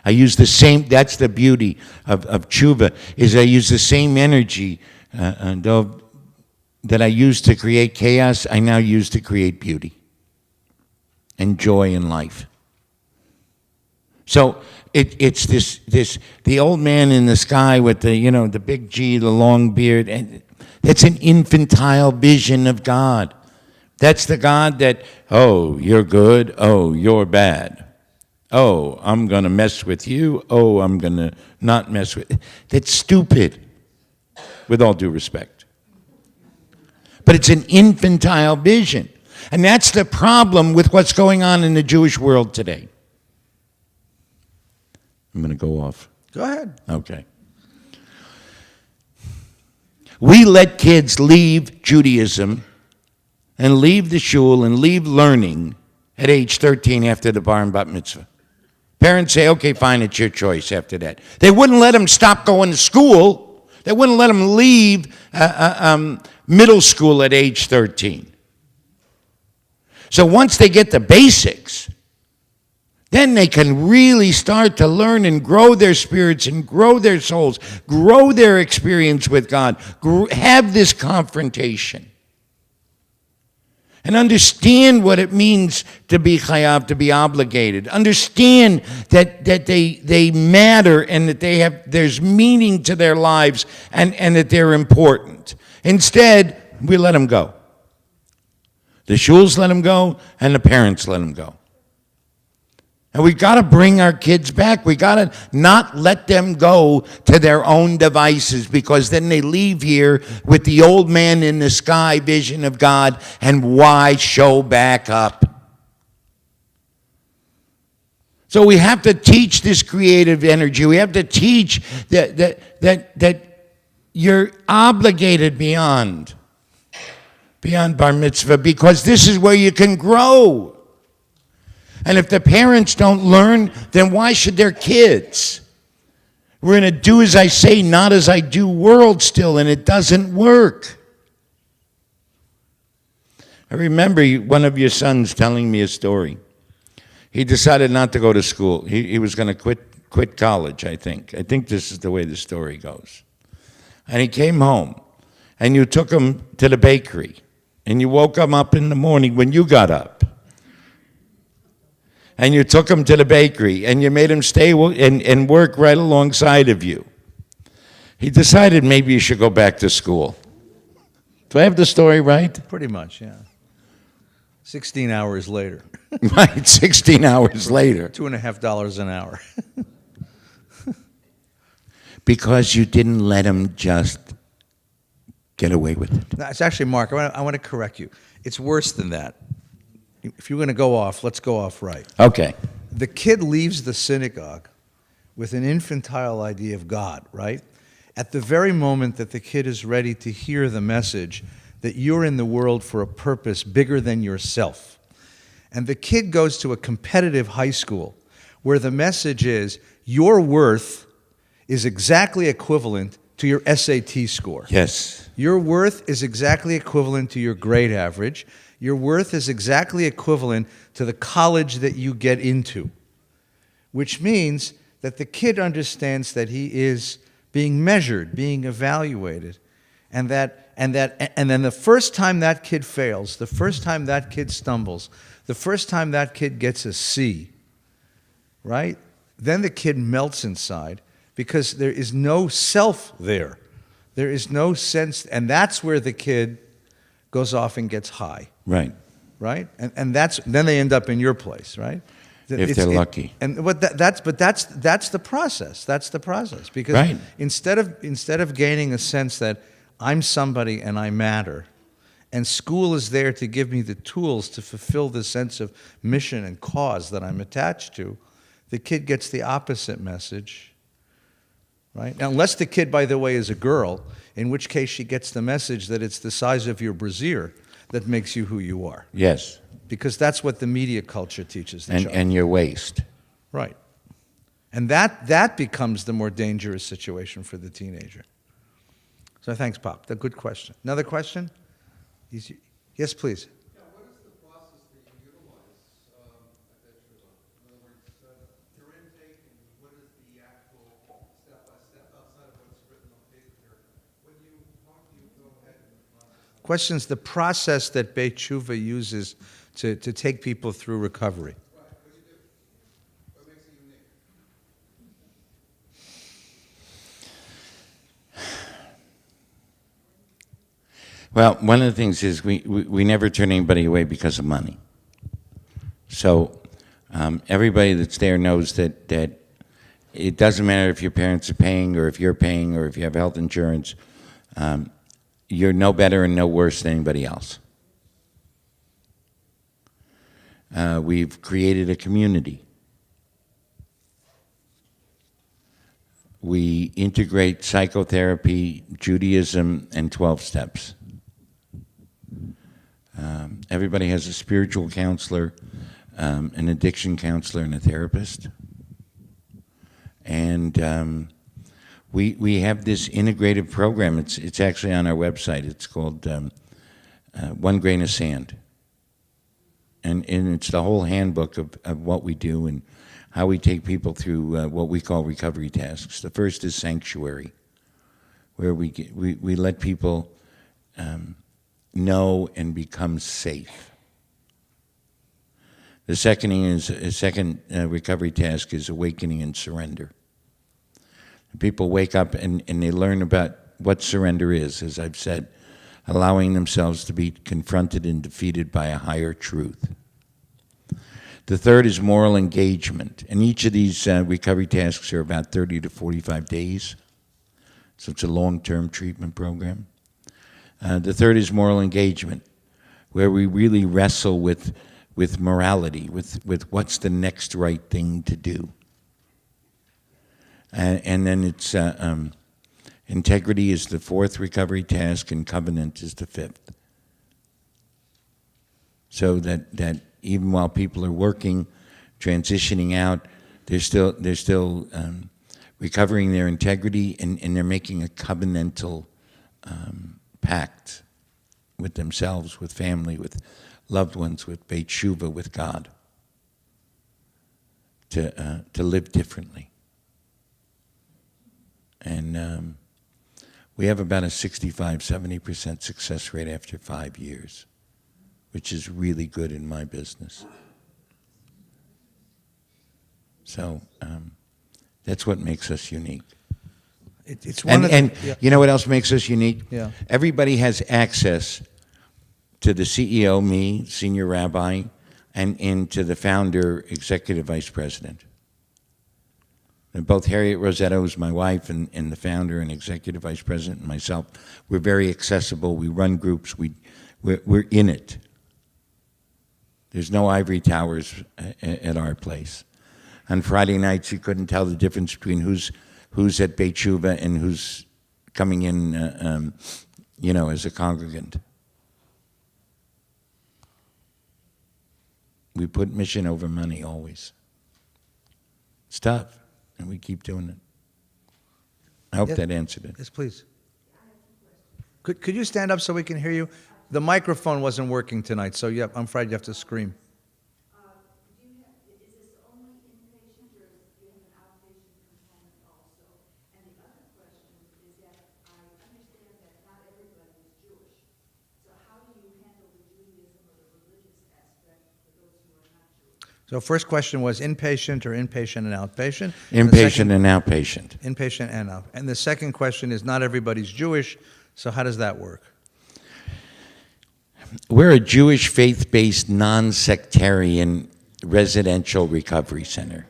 I use the same, that's the beauty of tshuva, is I use the same energy that I use to create chaos, I now use to create beauty and joy in life. So it's this the old man in the sky with the big G, the long beard, and that's an infantile vision of God. That's the God that, oh, you're good, oh, you're bad. Oh, I'm going to mess with you, oh, I'm going to not mess with. That's stupid, with all due respect. But it's an infantile vision. And that's the problem with what's going on in the Jewish world today. I'm going to go off. Go ahead. Okay. We let kids leave Judaism and leave the shul and leave learning at age 13 after the bar and bat mitzvah. Parents say, okay, fine, it's your choice after that. They wouldn't let them stop going to school. They wouldn't let them leave middle school at age 13. So once they get the basics, then they can really start to learn and grow their spirits and grow their souls, grow their experience with God, have this confrontation, and understand what it means to be chayav, to be obligated. Understand that they matter and that there's meaning to their lives and that they're important. Instead, we let them go. The shuls let them go, and the parents let them go. And we got to bring our kids back. We got to not let them go to their own devices, because then they leave here with the old man in the sky vision of God, and why show back up? So we have to teach this creative energy. We have to teach that you're obligated beyond bar mitzvah, because this is where you can grow. And if the parents don't learn, then why should their kids? We're in a do as I say, not as I do world still, and it doesn't work. I remember one of your sons telling me a story. He decided not to go to school. He was going to quit college, I think. I think this is the way the story goes. And he came home, and you took him to the bakery, and you woke him up in the morning when you got up. And you took him to the bakery, and you made him stay and work right alongside of you. He decided maybe you should go back to school. Do I have the story right? Pretty much, yeah. 16 hours later. Right, 16 hours later. $2.50 an hour. Because you didn't let him just get away with it. No, it's actually, Mark, I want to correct you. It's worse than that. If you're going to go off, let's go off right. Okay. The kid leaves the synagogue with an infantile idea of God, right? At the very moment that the kid is ready to hear the message that you're in the world for a purpose bigger than yourself. And the kid goes to a competitive high school where the message is your worth is exactly equivalent to your SAT score. Yes. Your worth is exactly equivalent to your grade average. Your worth is exactly equivalent to the college that you get into, which means that the kid understands that he is being measured, being evaluated, and then the first time that kid fails, the first time that kid stumbles, the first time that kid gets a C, right? Then the kid melts inside because there is no self there. There is no sense, and that's where the kid goes off and gets high. Right. Right? And then they end up in your place, right? If they're lucky. And that's the process. That's the process. Because right. instead of gaining a sense that I'm somebody and I matter, and school is there to give me the tools to fulfill the sense of mission and cause that I'm attached to, the kid gets the opposite message. Right? Now, unless the kid, by the way, is a girl, in which case she gets the message that it's the size of your brassiere that makes you who you are. Yes. because that's what the media culture teaches the child. and your waist. Right. And that becomes the more dangerous situation for the teenager. So thanks, Pop. A good question. Another question? Yes, please. Yeah, what is the process that you utilize at that trip? In other words, your intake and what is the actual step-by-step outside of what's written on paper here? How do you go ahead in the process? Question's the process that Beit Tshuva uses to take people through recovery. Right, what do you do? What makes it unique? Well, one of the things is we never turn anybody away because of money. So everybody that's there knows that it doesn't matter if your parents are paying or if you're paying or if you have health insurance. You're no better and no worse than anybody else. We've created a community. We integrate psychotherapy, Judaism, and 12 steps. Everybody has a spiritual counselor, an addiction counselor, and a therapist. And we have this integrative program. It's actually on our website. It's called One Grain of Sand. And it's the whole handbook of what we do and how we take people through what we call recovery tasks. The first is sanctuary, where we let people know and become safe. The second recovery task is awakening and surrender. People wake up and they learn about what surrender is, as I've said, allowing themselves to be confronted and defeated by a higher truth. The third is moral engagement, and each of these recovery tasks are about 30 to 45 days, so it's a long-term treatment program. The third is moral engagement, where we really wrestle with morality, with what's the next right thing to do. And then it's integrity is the fourth recovery task, and covenant is the fifth. So that even while people are working, transitioning out, they're still recovering their integrity, and they're making a covenantal pact with themselves, with family, with loved ones, with Beit Tshuva, with God, to live differently. And we have about a 65-70% success rate after 5 years, which is really good in my business. So that's what makes us unique. It's one And of the, yeah. you know what else makes us unique? Yeah. Everybody has access to the CEO, me, senior rabbi, and to the founder, executive vice president. And both Harriet Rossetto, who's my wife, and the founder and executive vice president, and myself, we're very accessible. We run groups. We're in it. There's no ivory towers at our place. On Friday nights, you couldn't tell the difference between who's at Beit Tshuva and who's coming in, as a congregant. We put mission over money always. It's tough, and we keep doing it. I hope Yeah. that answered it. Yes, please. Could you stand up so we can hear you? The microphone wasn't working tonight, so I'm afraid you have to scream. Is this only inpatient, or do you have an outpatient component also? And the other question is that I understand that not everybody is Jewish. So how do you handle the Judaism or the religious aspect for those who are not Jewish? So first question was inpatient or inpatient and outpatient? And the Inpatient and outpatient. inpatient and out. And the second question is not everybody's Jewish, so how does that work? We're a Jewish faith-based, non-sectarian residential recovery center.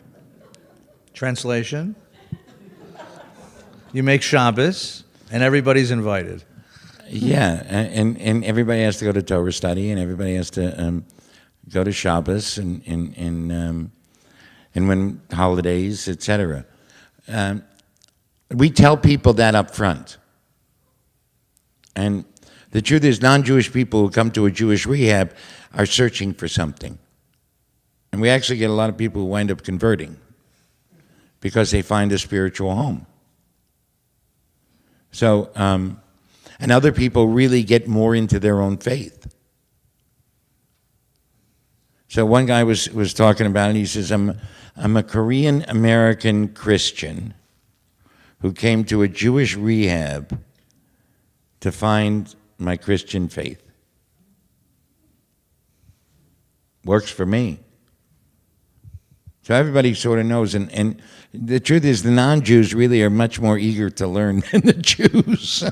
Translation? You make Shabbos, and everybody's invited. Yeah, and everybody has to go to Torah study, and everybody has to go to Shabbos, and when holidays, etc. We tell people that up front. And The truth is, non-Jewish people who come to a Jewish rehab are searching for something. And we actually get a lot of people who wind up converting because they find a spiritual home. So, and other people really get more into their own faith. So one guy was talking about it. He says, I'm a Korean American Christian who came to a Jewish rehab to find my Christian faith. Works for me. So everybody sort of knows, and the truth is the non-Jews really are much more eager to learn than the Jews.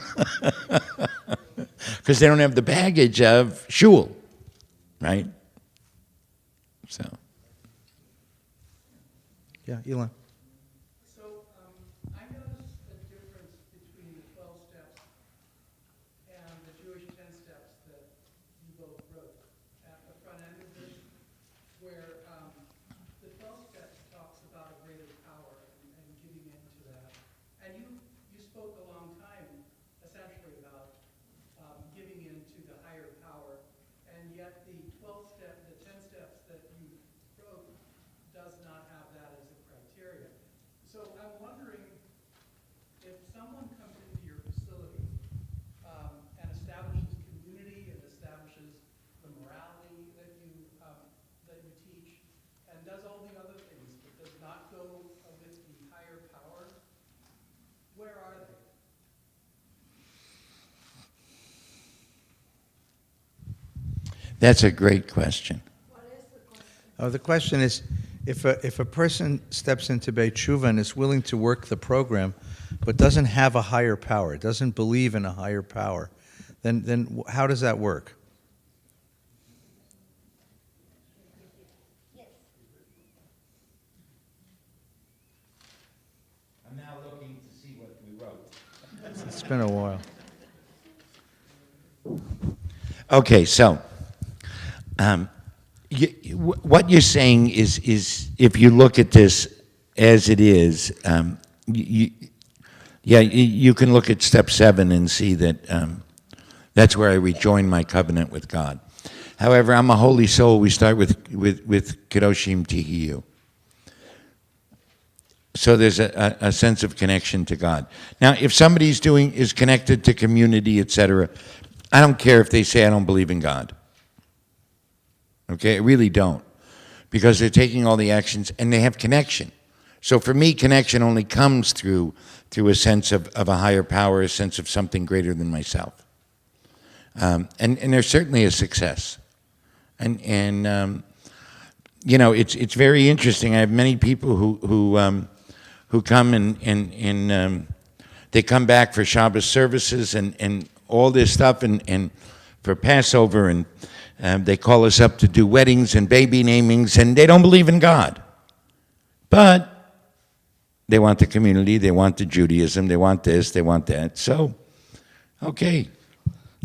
Because they don't have the baggage of shul, right? So. Yeah, Elon. So, I noticed a difference between the 12 steps and the Jewish 10 steps that you both wrote at the front end of this, where the 12 steps talks about a greater power and giving into that. And you spoke a long time, essentially, about giving into the higher power, and yet the 12 step, the 10 steps that you wrote does not have that as a criteria. So I'm wondering if someone comes into your facility and establishes community and establishes the morality that you teach and does all the other things but does not go with the higher power, where are they? That's a great question. Oh, the question is, if a person steps into Beit Tshuva and is willing to work the program, but doesn't have a higher power, doesn't believe in a higher power, then how does that work? I'm now looking to see what we wrote. It's been a while. Okay, so what you're saying is if you look at this as it is, you can look at step 7 and see that that's where I rejoin my covenant with God. However, I'm a holy soul. We start with Kedoshim Tihiyu. So there's a sense of connection to God. Now, if somebody's is connected to community, etc., I don't care if they say I don't believe in God. Okay, I really don't. Because they're taking all the actions and they have connection. So for me, connection only comes through a sense of a higher power, a sense of something greater than myself. And there's certainly a success. And you know, it's very interesting. I have many people who come and they come back for Shabbos services and all this stuff and for Passover and they call us up to do weddings and baby namings and they don't believe in God. But they want the community, they want the Judaism, they want this, they want that. So, okay.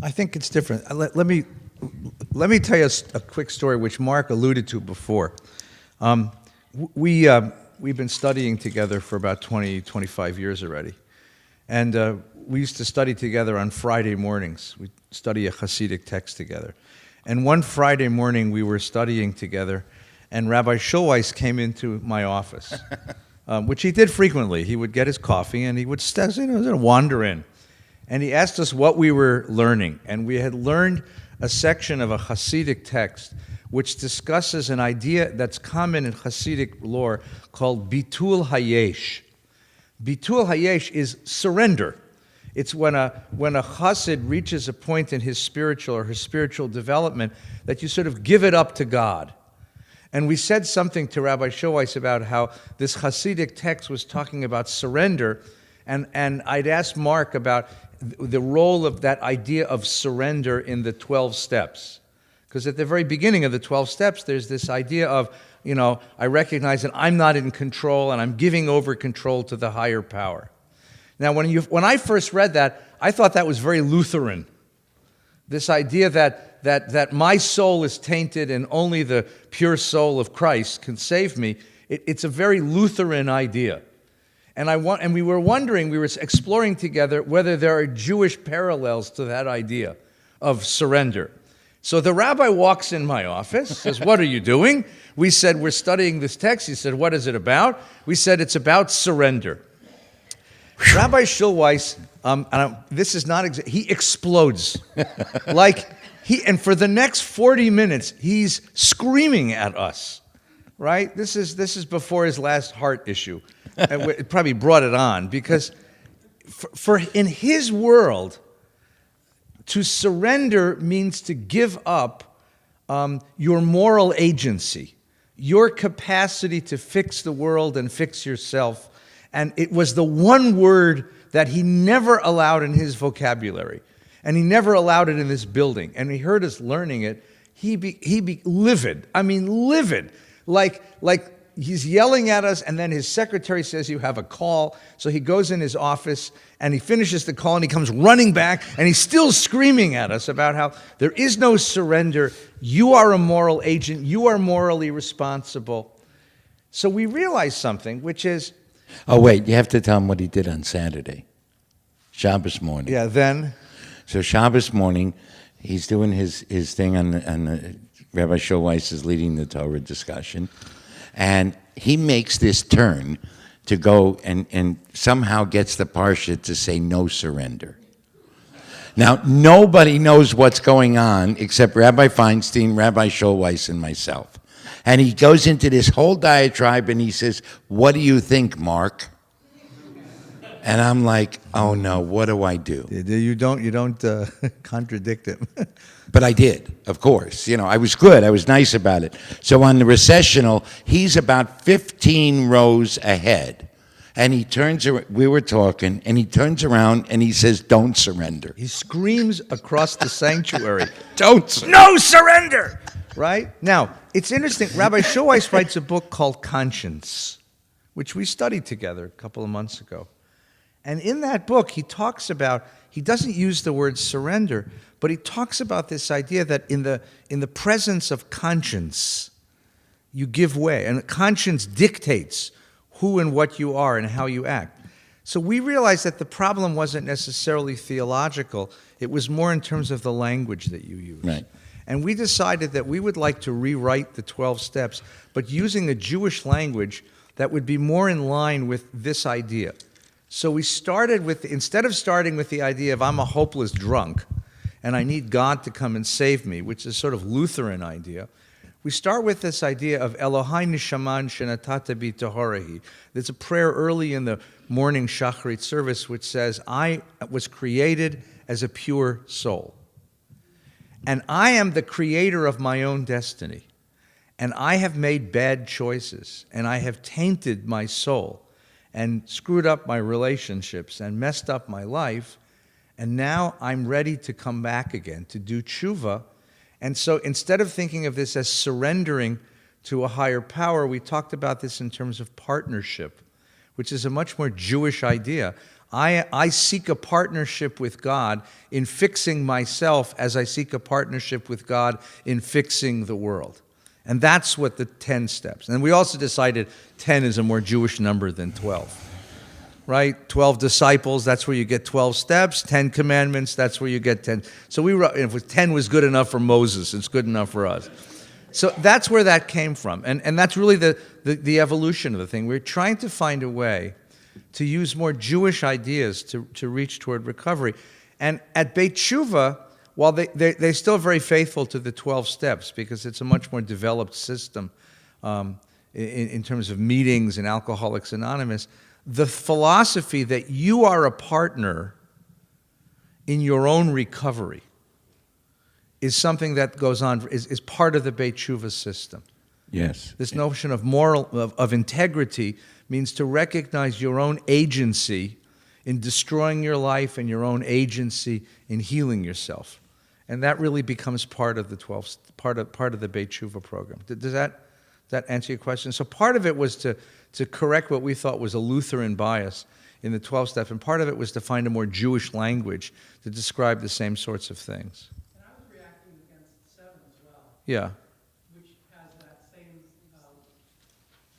I think it's different. Let me tell you a quick story which Mark alluded to before. We've been studying together for about 25 years already. And we used to study together on Friday mornings. We'd study a Hasidic text together. And one Friday morning we were studying together, and Rabbi Schulweis came into my office, which he did frequently. He would get his coffee and he would wander in. And he asked us what we were learning. And we had learned a section of a Hasidic text which discusses an idea that's common in Hasidic lore called Bitul Hayesh. Bitul Hayesh is surrender. It's when a Chassid reaches a point in his spiritual or her spiritual development that you sort of give it up to God. And we said something to Rabbi Schulweis about how this Hasidic text was talking about surrender, and I'd asked Mark about the role of that idea of surrender in the 12 steps. Because at the very beginning of the 12 steps, there's this idea of, you know, I recognize that I'm not in control and I'm giving over control to the higher power. Now, when I first read that, I thought that was very Lutheran. This idea that my soul is tainted and only the pure soul of Christ can save me, it's a very Lutheran idea. And we were exploring together whether there are Jewish parallels to that idea. of surrender. So the rabbi walks in my office, says, "What are you doing?" We said, "We're studying this text." He said, "What is it about?" We said, "It's about surrender." Rabbi Schulweis, this is not he explodes. And for the next 40 minutes, he's screaming at us, right? This is before his last heart issue. It probably brought it on, because for in his world, to surrender means to give up your moral agency, your capacity to fix the world and fix yourself. And it was the one word that he never allowed in his vocabulary. And he never allowed it in this building. And he heard us learning it. He be livid. I mean, livid. Like he's yelling at us, and then his secretary says, "You have a call." So he goes in his office, and he finishes the call, and he comes running back, and he's still screaming at us about how there is no surrender. You are a moral agent. You are morally responsible. So we realize something, which is, Oh, wait, you have to tell him what he did on Saturday, Shabbos morning. yeah, then, So Shabbos morning, he's doing his thing on Rabbi Schulweis is leading the Torah discussion, and he makes this turn to go and somehow gets the Parsha to say no surrender. Now, nobody knows what's going on except Rabbi Feinstein, Rabbi Schulweis, and myself. And he goes into this whole diatribe and he says, "What do you think, Mark?" And I'm like, "Oh no, what do I do?" you don't contradict him. But I did, of course. You know, I was good. I was nice about it. So on the recessional, he's about 15 rows ahead. And he turns around, we were talking, and he turns around and he says, "Don't surrender." He screams across the sanctuary, Don't surrender. "No surrender!" Right? Now, it's interesting. Rabbi Schulweis writes a book called Conscience, which we studied together a couple of months ago. And in that book, he talks about, he doesn't use the word surrender, but he talks about this idea that in the presence of conscience, you give way. And conscience dictates who and what you are and how you act. So we realized that the problem wasn't necessarily theological. It was more in terms of the language that you use. Right. And we decided that we would like to rewrite the 12 steps, but using a Jewish language that would be more in line with this idea. So we started with, instead of starting with the idea of I'm a hopeless drunk and I need God to come and save me, which is sort of Lutheran idea, we start with this idea of Elohai Nishaman Shenatata Bi Tohorahi. There's a prayer early in the morning Shacharit service which says, "I was created as a pure soul. And I am the creator of my own destiny. And I have made bad choices. And I have tainted my soul and screwed up my relationships and messed up my life. And now I'm ready to come back again, to do tshuva." And so instead of thinking of this as surrendering to a higher power, we talked about this in terms of partnership, which is a much more Jewish idea. I seek a partnership with God in fixing myself as I seek a partnership with God in fixing the world. And that's what the 10 steps. And we also decided 10 is a more Jewish number than 12. Right? 12 disciples, that's where you get 12 steps. 10 commandments, that's where you get 10. So we wrote, if 10 was good enough for Moses, it's good enough for us. So that's where that came from. And that's really the evolution of the thing. We're trying to find a way to use more Jewish ideas to reach toward recovery. And at Beit Tshuva, while they're still very faithful to the 12 steps because it's a much more developed system in terms of meetings and Alcoholics Anonymous, the philosophy that you are a partner in your own recovery is something that goes on, is part of the Beit Tshuva system. Yes. This notion of of integrity means to recognize your own agency in destroying your life and your own agency in healing yourself. And that really becomes part of the 12, part of the Beit Tshuva program. Does that answer your question? So part of it was to correct what we thought was a Lutheran bias in the 12 steps, and part of it was to find a more Jewish language to describe the same sorts of things. And I was reacting against 7 as well, Yeah. which has that same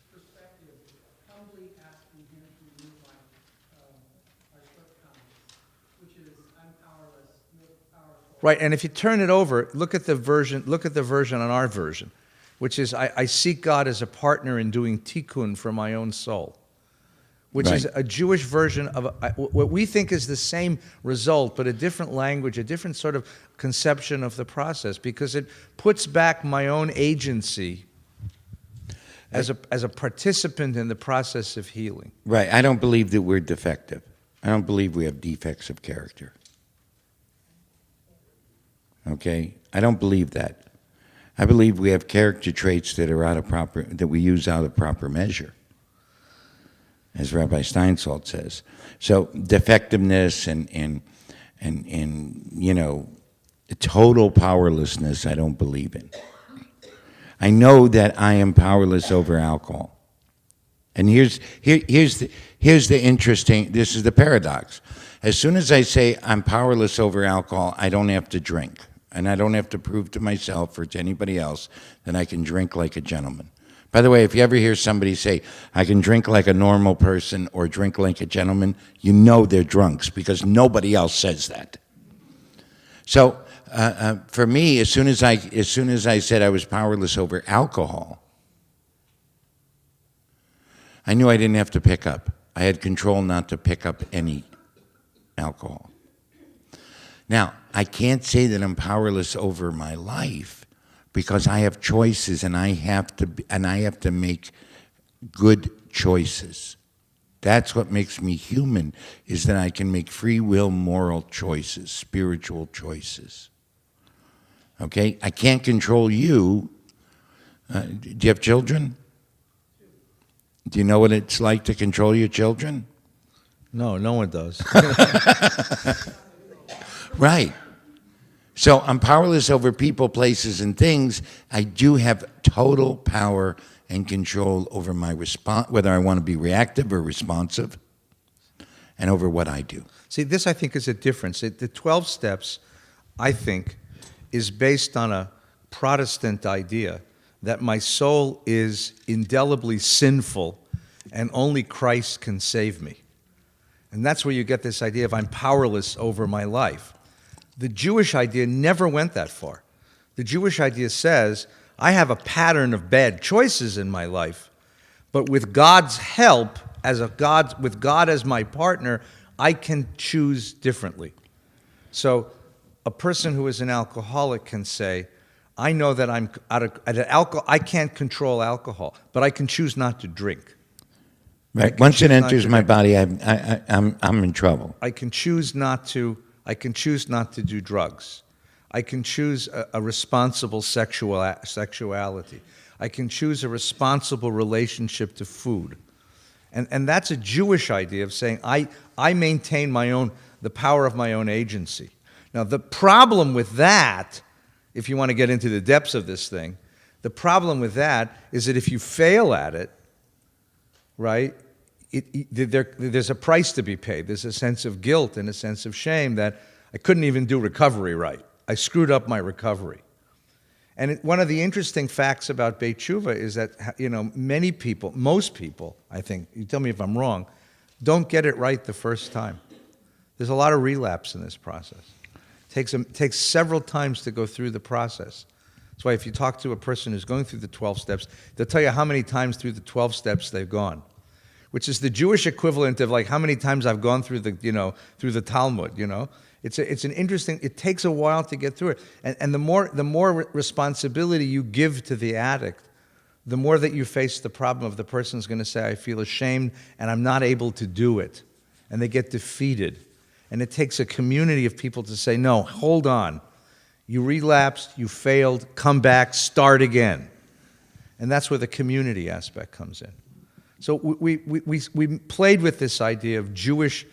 perspective, humbly asking him to remove my shortcomings, which is I'm powerless, you're powerful, Right, and if you turn it over, look at the version on our version, which is, I seek God as a partner in doing tikkun for my own soul, which is Right. a Jewish version of what we think is the same result, but a different language, a different sort of conception of the process, because it puts back my own agency as a participant in the process of healing. Right. I don't believe that we're defective. I don't believe we have defects of character. Okay? I don't believe that. I believe we have character traits that are that we use out of proper measure, as Rabbi Steinsaltz says. So defectiveness and you know, total powerlessness, I don't believe in. I know that I am powerless over alcohol. And here's the interesting, this is the paradox. As soon as I say I'm powerless over alcohol, I don't have to drink. And I don't have to prove to myself or to anybody else that I can drink like a gentleman. By the way, if you ever hear somebody say, I can drink like a normal person or drink like a gentleman, you know they're drunks because nobody else says that. So for me, as soon as I said I was powerless over alcohol, I knew I didn't have to pick up. I had control not to pick up any alcohol. Now, I can't say that I'm powerless over my life because I have choices and I have to make good choices. That's what makes me human, is that I can make free will moral choices, spiritual choices. Okay? I can't control you. Do you have children? Do you know what it's like to control your children? No, no one does. Right. So I'm powerless over people, places, and things. I do have total power and control over my response, whether I want to be reactive or responsive, and over what I do. See, this I think is a difference. The 12 steps, I think, is based on a Protestant idea that my soul is indelibly sinful and only Christ can save me. And that's where you get this idea of I'm powerless over my life. The Jewish idea never went that far. The Jewish idea says, I have a pattern of bad choices in my life, but with God's help, with God as my partner, I can choose differently. So a person who is an alcoholic can say, I know that I can't control alcohol, but I can choose not to drink. Right. Once it enters my body, I'm in trouble. I can choose not to do drugs. I can choose a responsible sexuality. I can choose a responsible relationship to food. And that's a Jewish idea of saying I maintain the power of my own agency. Now the problem with that, if you want to get into the depths of this thing, the problem with that is that if you fail at it, right, there's a price to be paid. There's a sense of guilt and a sense of shame that I couldn't even do recovery right. I screwed up my recovery. And one of the interesting facts about Beit Tshuva is that, many people, most people, I think, you tell me if I'm wrong, don't get it right the first time. There's a lot of relapse in this process. It takes several times to go through the process. That's why if you talk to a person who's going through the 12 steps, they'll tell you how many times through the 12 steps they've gone, which is the Jewish equivalent of like how many times I've gone through the Talmud, It's an interesting, it takes a while to get through it. And the more responsibility you give to the addict, the more that you face the problem of the person's going to say, I feel ashamed and I'm not able to do it. And they get defeated. And it takes a community of people to say, no, hold on. You relapsed, you failed, come back, start again. And that's where the community aspect comes in. So we played with this idea of Jewish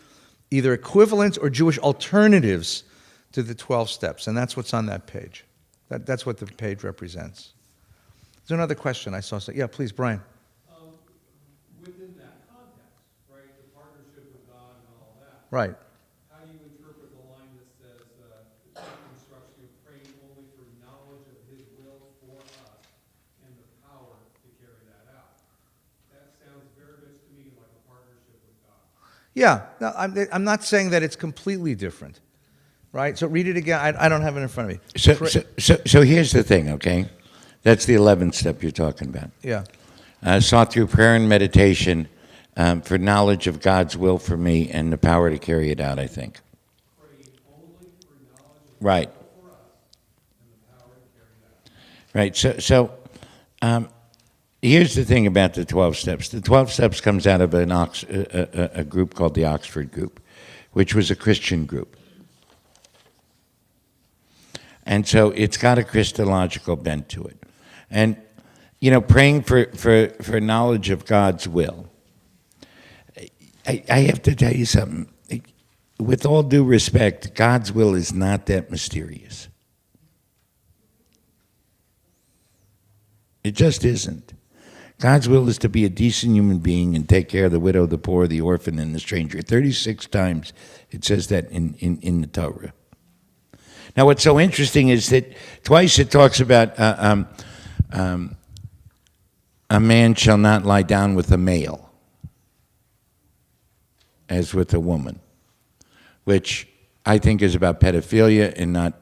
either equivalents or Jewish alternatives to the 12 steps, and that's what's on that page. That's what the page represents. There's another question I saw. Yeah, please, Brian. Within that context, right, the partnership with God and all that. Right. How do you interpret the line that says, the text instructs you praying only for knowledge of His will for us and the power to carry that out? That sounds very much to me like a partnership with God. Yeah, no, I'm not saying that it's completely different. right? So read it again. I don't have it in front of me. So here's the thing, okay? That's the 11th step you're talking about. Yeah. Sought through prayer and meditation for knowledge of God's will for me and the power to carry it out, I think. Right. Right. So here's the thing about the 12 steps. The 12 steps comes out of a group called the Oxford Group, which was a Christian group. And so it's got a Christological bent to it. And, you know, praying for knowledge of God's will. I have to tell you something. With all due respect, God's will is not that mysterious. It just isn't. God's will is to be a decent human being and take care of the widow, the poor, the orphan, and the stranger. 36 times it says that in the Torah. Now, what's so interesting is that twice it talks about a man shall not lie down with a male, as with a woman, which I think is about pedophilia and not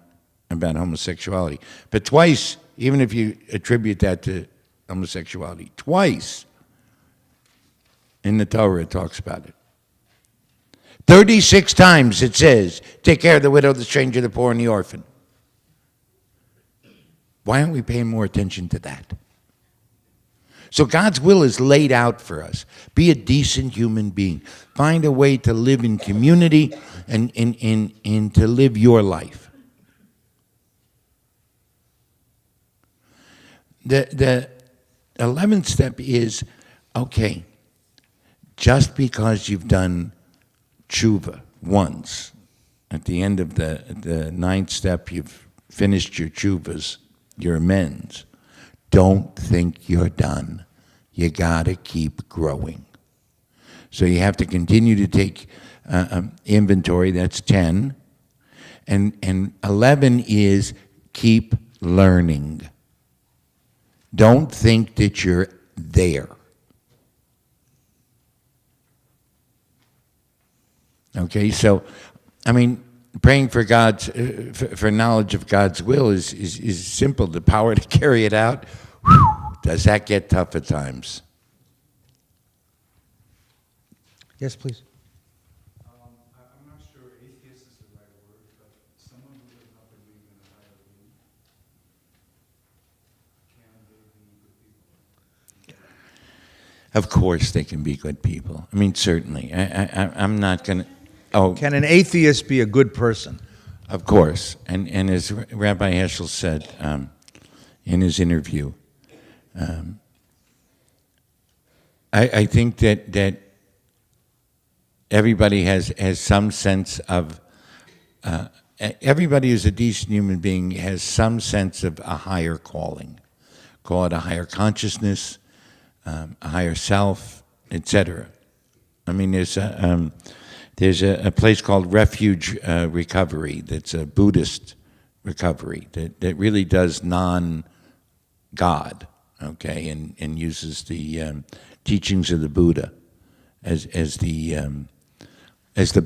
about homosexuality. But twice, even if you attribute that to homosexuality, twice in the Torah it talks about it. 36 times it says, take care of the widow, the stranger, the poor, and the orphan. Why aren't we paying more attention to that? So God's will is laid out for us. Be a decent human being. Find a way to live in community and to live your life. The 11th step is, okay, just because you've done tshuva once, at the end of the 9th step, you've finished your tshuvas, your amends. Don't think you're done. You got to keep growing. So you have to continue to take inventory. That's 10. And 11 is keep learning. Don't think that you're there. Okay, so, I mean, praying for God's for knowledge of God's will is simple. The power to carry it out. Whew, does that get tough at times? Yes, please. I'm not sure atheist is the right word, but someone who does not believe in a higher being, can they be good people? Of course they can be good people. I mean, certainly. I'm not going to... Oh, Can an atheist be a good person? of course. And as Rabbi Heschel said in his interview, I think that everybody has some sense of, everybody who's a decent human being has some sense of a higher calling. Call it a higher consciousness, a higher self, etc. I mean, there's a place called Refuge Recovery that's a Buddhist recovery that really does non-God, okay, and uses the teachings of the Buddha as the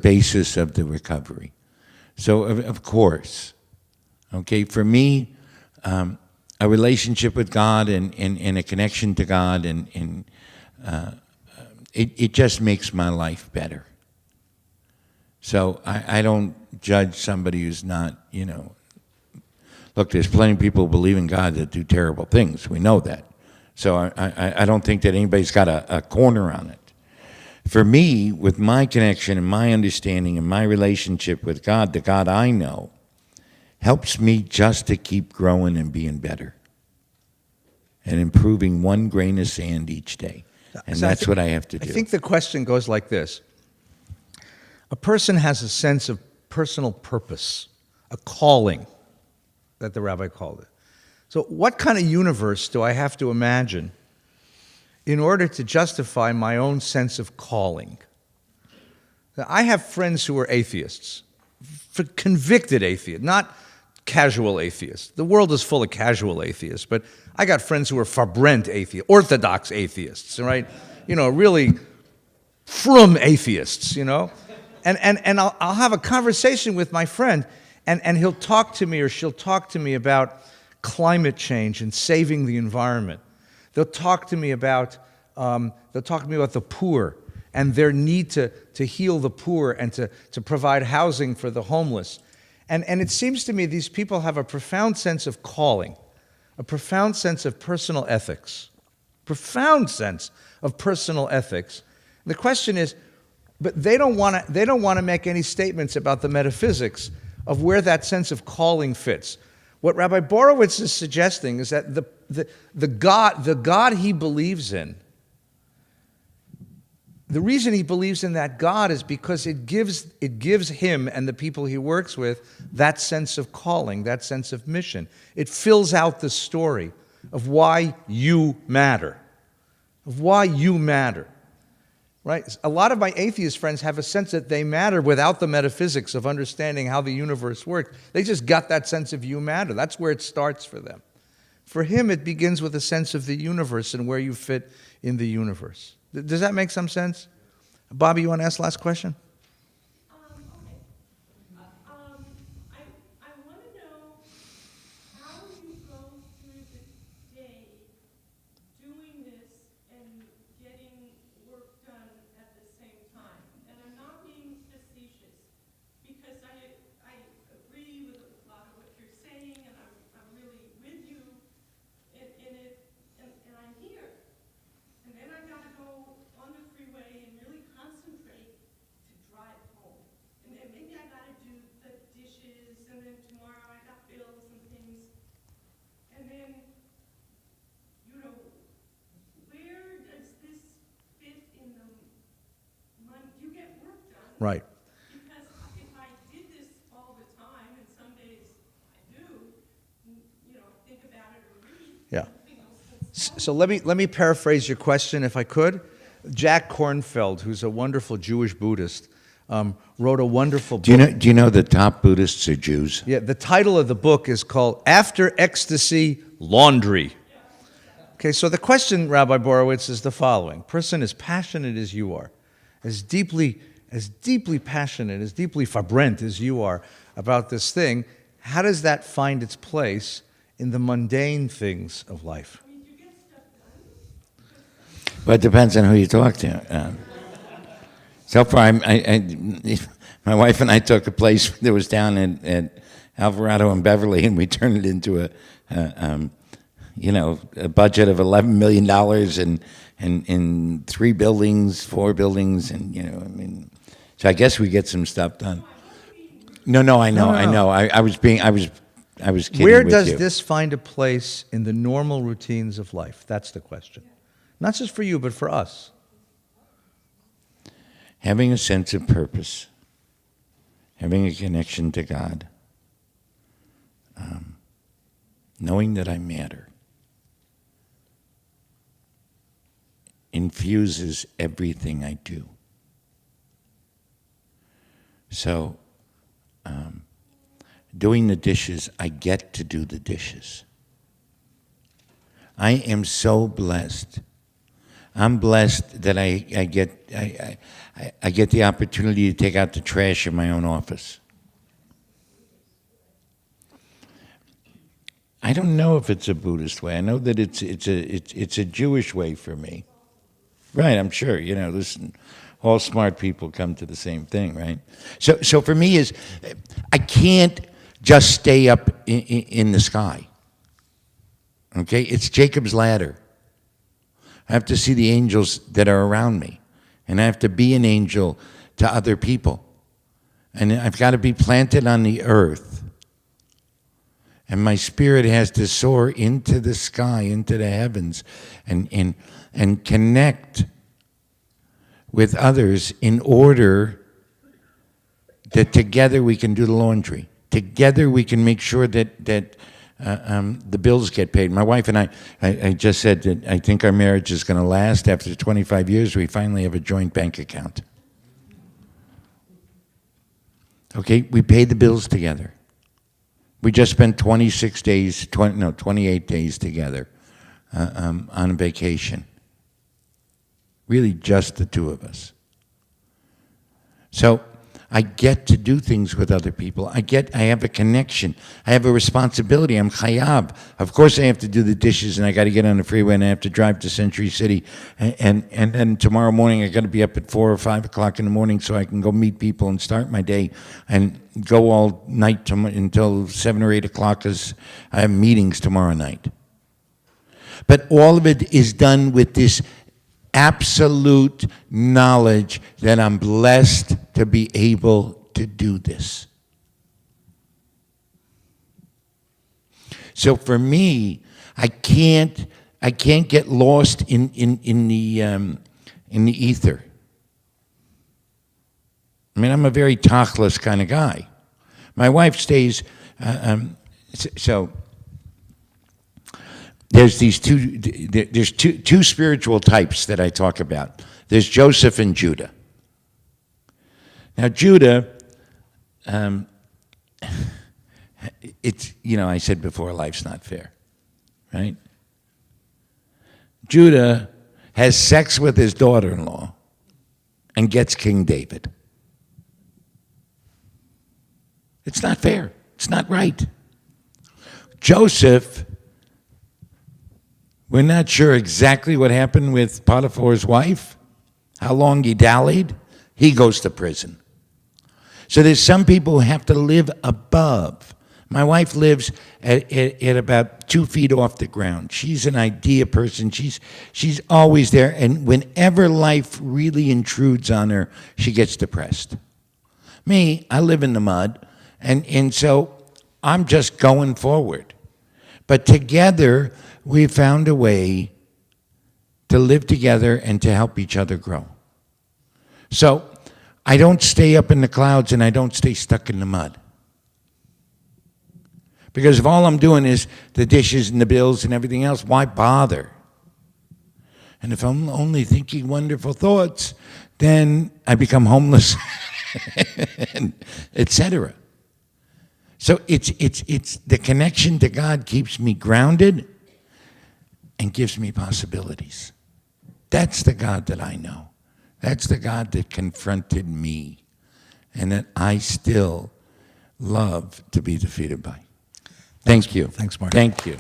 basis of the recovery. So of course, okay, for me, a relationship with God and a connection to God and it just makes my life better. So I don't judge somebody who's not, you know. Look, there's plenty of people who believe in God that do terrible things. We know that. So I don't think that anybody's got a corner on it. For me, with my connection and my understanding and my relationship with God, the God I know, helps me just to keep growing and being better and improving one grain of sand each day. And So that's what I have to do. I think the question goes like this. A person has a sense of personal purpose, a calling, that the rabbi called it. So what kind of universe do I have to imagine in order to justify my own sense of calling? Now, I have friends who are atheists, convicted atheists, not casual atheists. The world is full of casual atheists, but I got friends who are Fabrent atheists, orthodox atheists, right? You know, really frum atheists, you know? And I'll have a conversation with my friend, And he'll talk to me or she'll talk to me about climate change and saving the environment. They'll talk to me about the poor and their need to heal the poor and to provide housing for the homeless. And it seems to me these people have a profound sense of calling, a profound sense of personal ethics, profound sense of personal ethics. The question is, but they don't want to make any statements about the metaphysics of where that sense of calling fits. What Rabbi Borowitz is suggesting is that the God he believes in, the reason he believes in that God is because it gives him and the people he works with that sense of calling, that sense of mission. It fills out the story of why you matter, of why you matter. Right? A lot of my atheist friends have a sense that they matter without the metaphysics of understanding how the universe works. They just got that sense of you matter. That's where it starts for them. For him, it begins with a sense of the universe and where you fit in the universe. Does that make some sense? Bobby, you want to ask the last question? Okay. I want to know how you go through the day doing this and getting work done at the same time. And I'm not being facetious because I agree with a lot of what you're saying and I'm really with you in it and I'm here. And then I gotta go on the freeway and really concentrate to drive home. And then maybe I gotta do the dishes, and then tomorrow I got bills and things. And then, you know, where does this fit in the money? You get work done. Right. Because if I did this all the time, and some days I do, you know, think about it or read. Yeah. Nothing else gets So let me paraphrase your question, if I could. Jack Kornfeld, who's a wonderful Jewish Buddhist, wrote a wonderful book. Do you know the top Buddhists are Jews? Yeah, the title of the book is called After Ecstasy, Laundry. Okay, so the question, Rabbi Borowitz, is the following. Person as passionate as you are, as deeply passionate, as deeply vibrant as you are about this thing, how does that find its place in the mundane things of life? Well, it depends on who you talk to. So far, my wife and I took a place that was down at Alvarado and Beverly, and we turned it into a budget of $11 million and in 3 buildings, 4 buildings, and so I guess we get some stuff done. No, I know. I was kidding. Where with does you. this find a place in the normal routines of life? That's the question. Not just for you, but for us. Having a sense of purpose, having a connection to God, knowing that I matter, infuses everything I do. So, doing the dishes, I get to do the dishes. I am so blessed. I'm blessed that I get the opportunity to take out the trash in my own office. I don't know if it's a Buddhist way. I know that it's a Jewish way for me. Right, I'm sure. Listen, all smart people come to the same thing, right? So for me is, I can't just stay up in the sky. Okay, it's Jacob's ladder. I have to see the angels that are around me, and I have to be an angel to other people, and I've got to be planted on the earth, and my spirit has to soar into the sky, into the heavens, and connect with others in order that together we can do the laundry. Together we can make sure that the bills get paid. My wife and I just said that I think our marriage is going to last. After 25 years, we finally have a joint bank account. Okay, we pay the bills together. We just spent 28 days together on a vacation. Really just the two of us. So I get to do things with other people. I have a connection. I have a responsibility. I'm chayav. Of course I have to do the dishes, and I got to get on the freeway, and I have to drive to Century City. And then tomorrow morning I got to be up at 4 or 5 o'clock in the morning so I can go meet people and start my day and go all night until 7 or 8 o'clock because I have meetings tomorrow night. But all of it is done with this absolute knowledge that I'm blessed to be able to do this. So for me, I can't get lost in the ether. I mean, I'm a very tachlis kind of guy. My wife stays. So there's two spiritual types that I talk about. There's Joseph and Judah. Now Judah, it's, I said before, life's not fair, right? Judah has sex with his daughter-in-law and gets King David. It's not fair. It's not right. Joseph, we're not sure exactly what happened with Potiphar's wife, how long he dallied. He goes to prison. So there's some people who have to live above. My wife lives at about 2 feet off the ground. She's an idea person. She's always there. And whenever life really intrudes on her, she gets depressed. Me, I live in the mud. And so I'm just going forward. But together, we found a way to live together and to help each other grow. So I don't stay up in the clouds and I don't stay stuck in the mud. Because if all I'm doing is the dishes and the bills and everything else, why bother? And if I'm only thinking wonderful thoughts, then I become homeless, etc. So it's the connection to God keeps me grounded and gives me possibilities. That's the God that I know. That's the God that confronted me and that I still love to be defeated by. Thank you. Thanks, Mark. Thank you.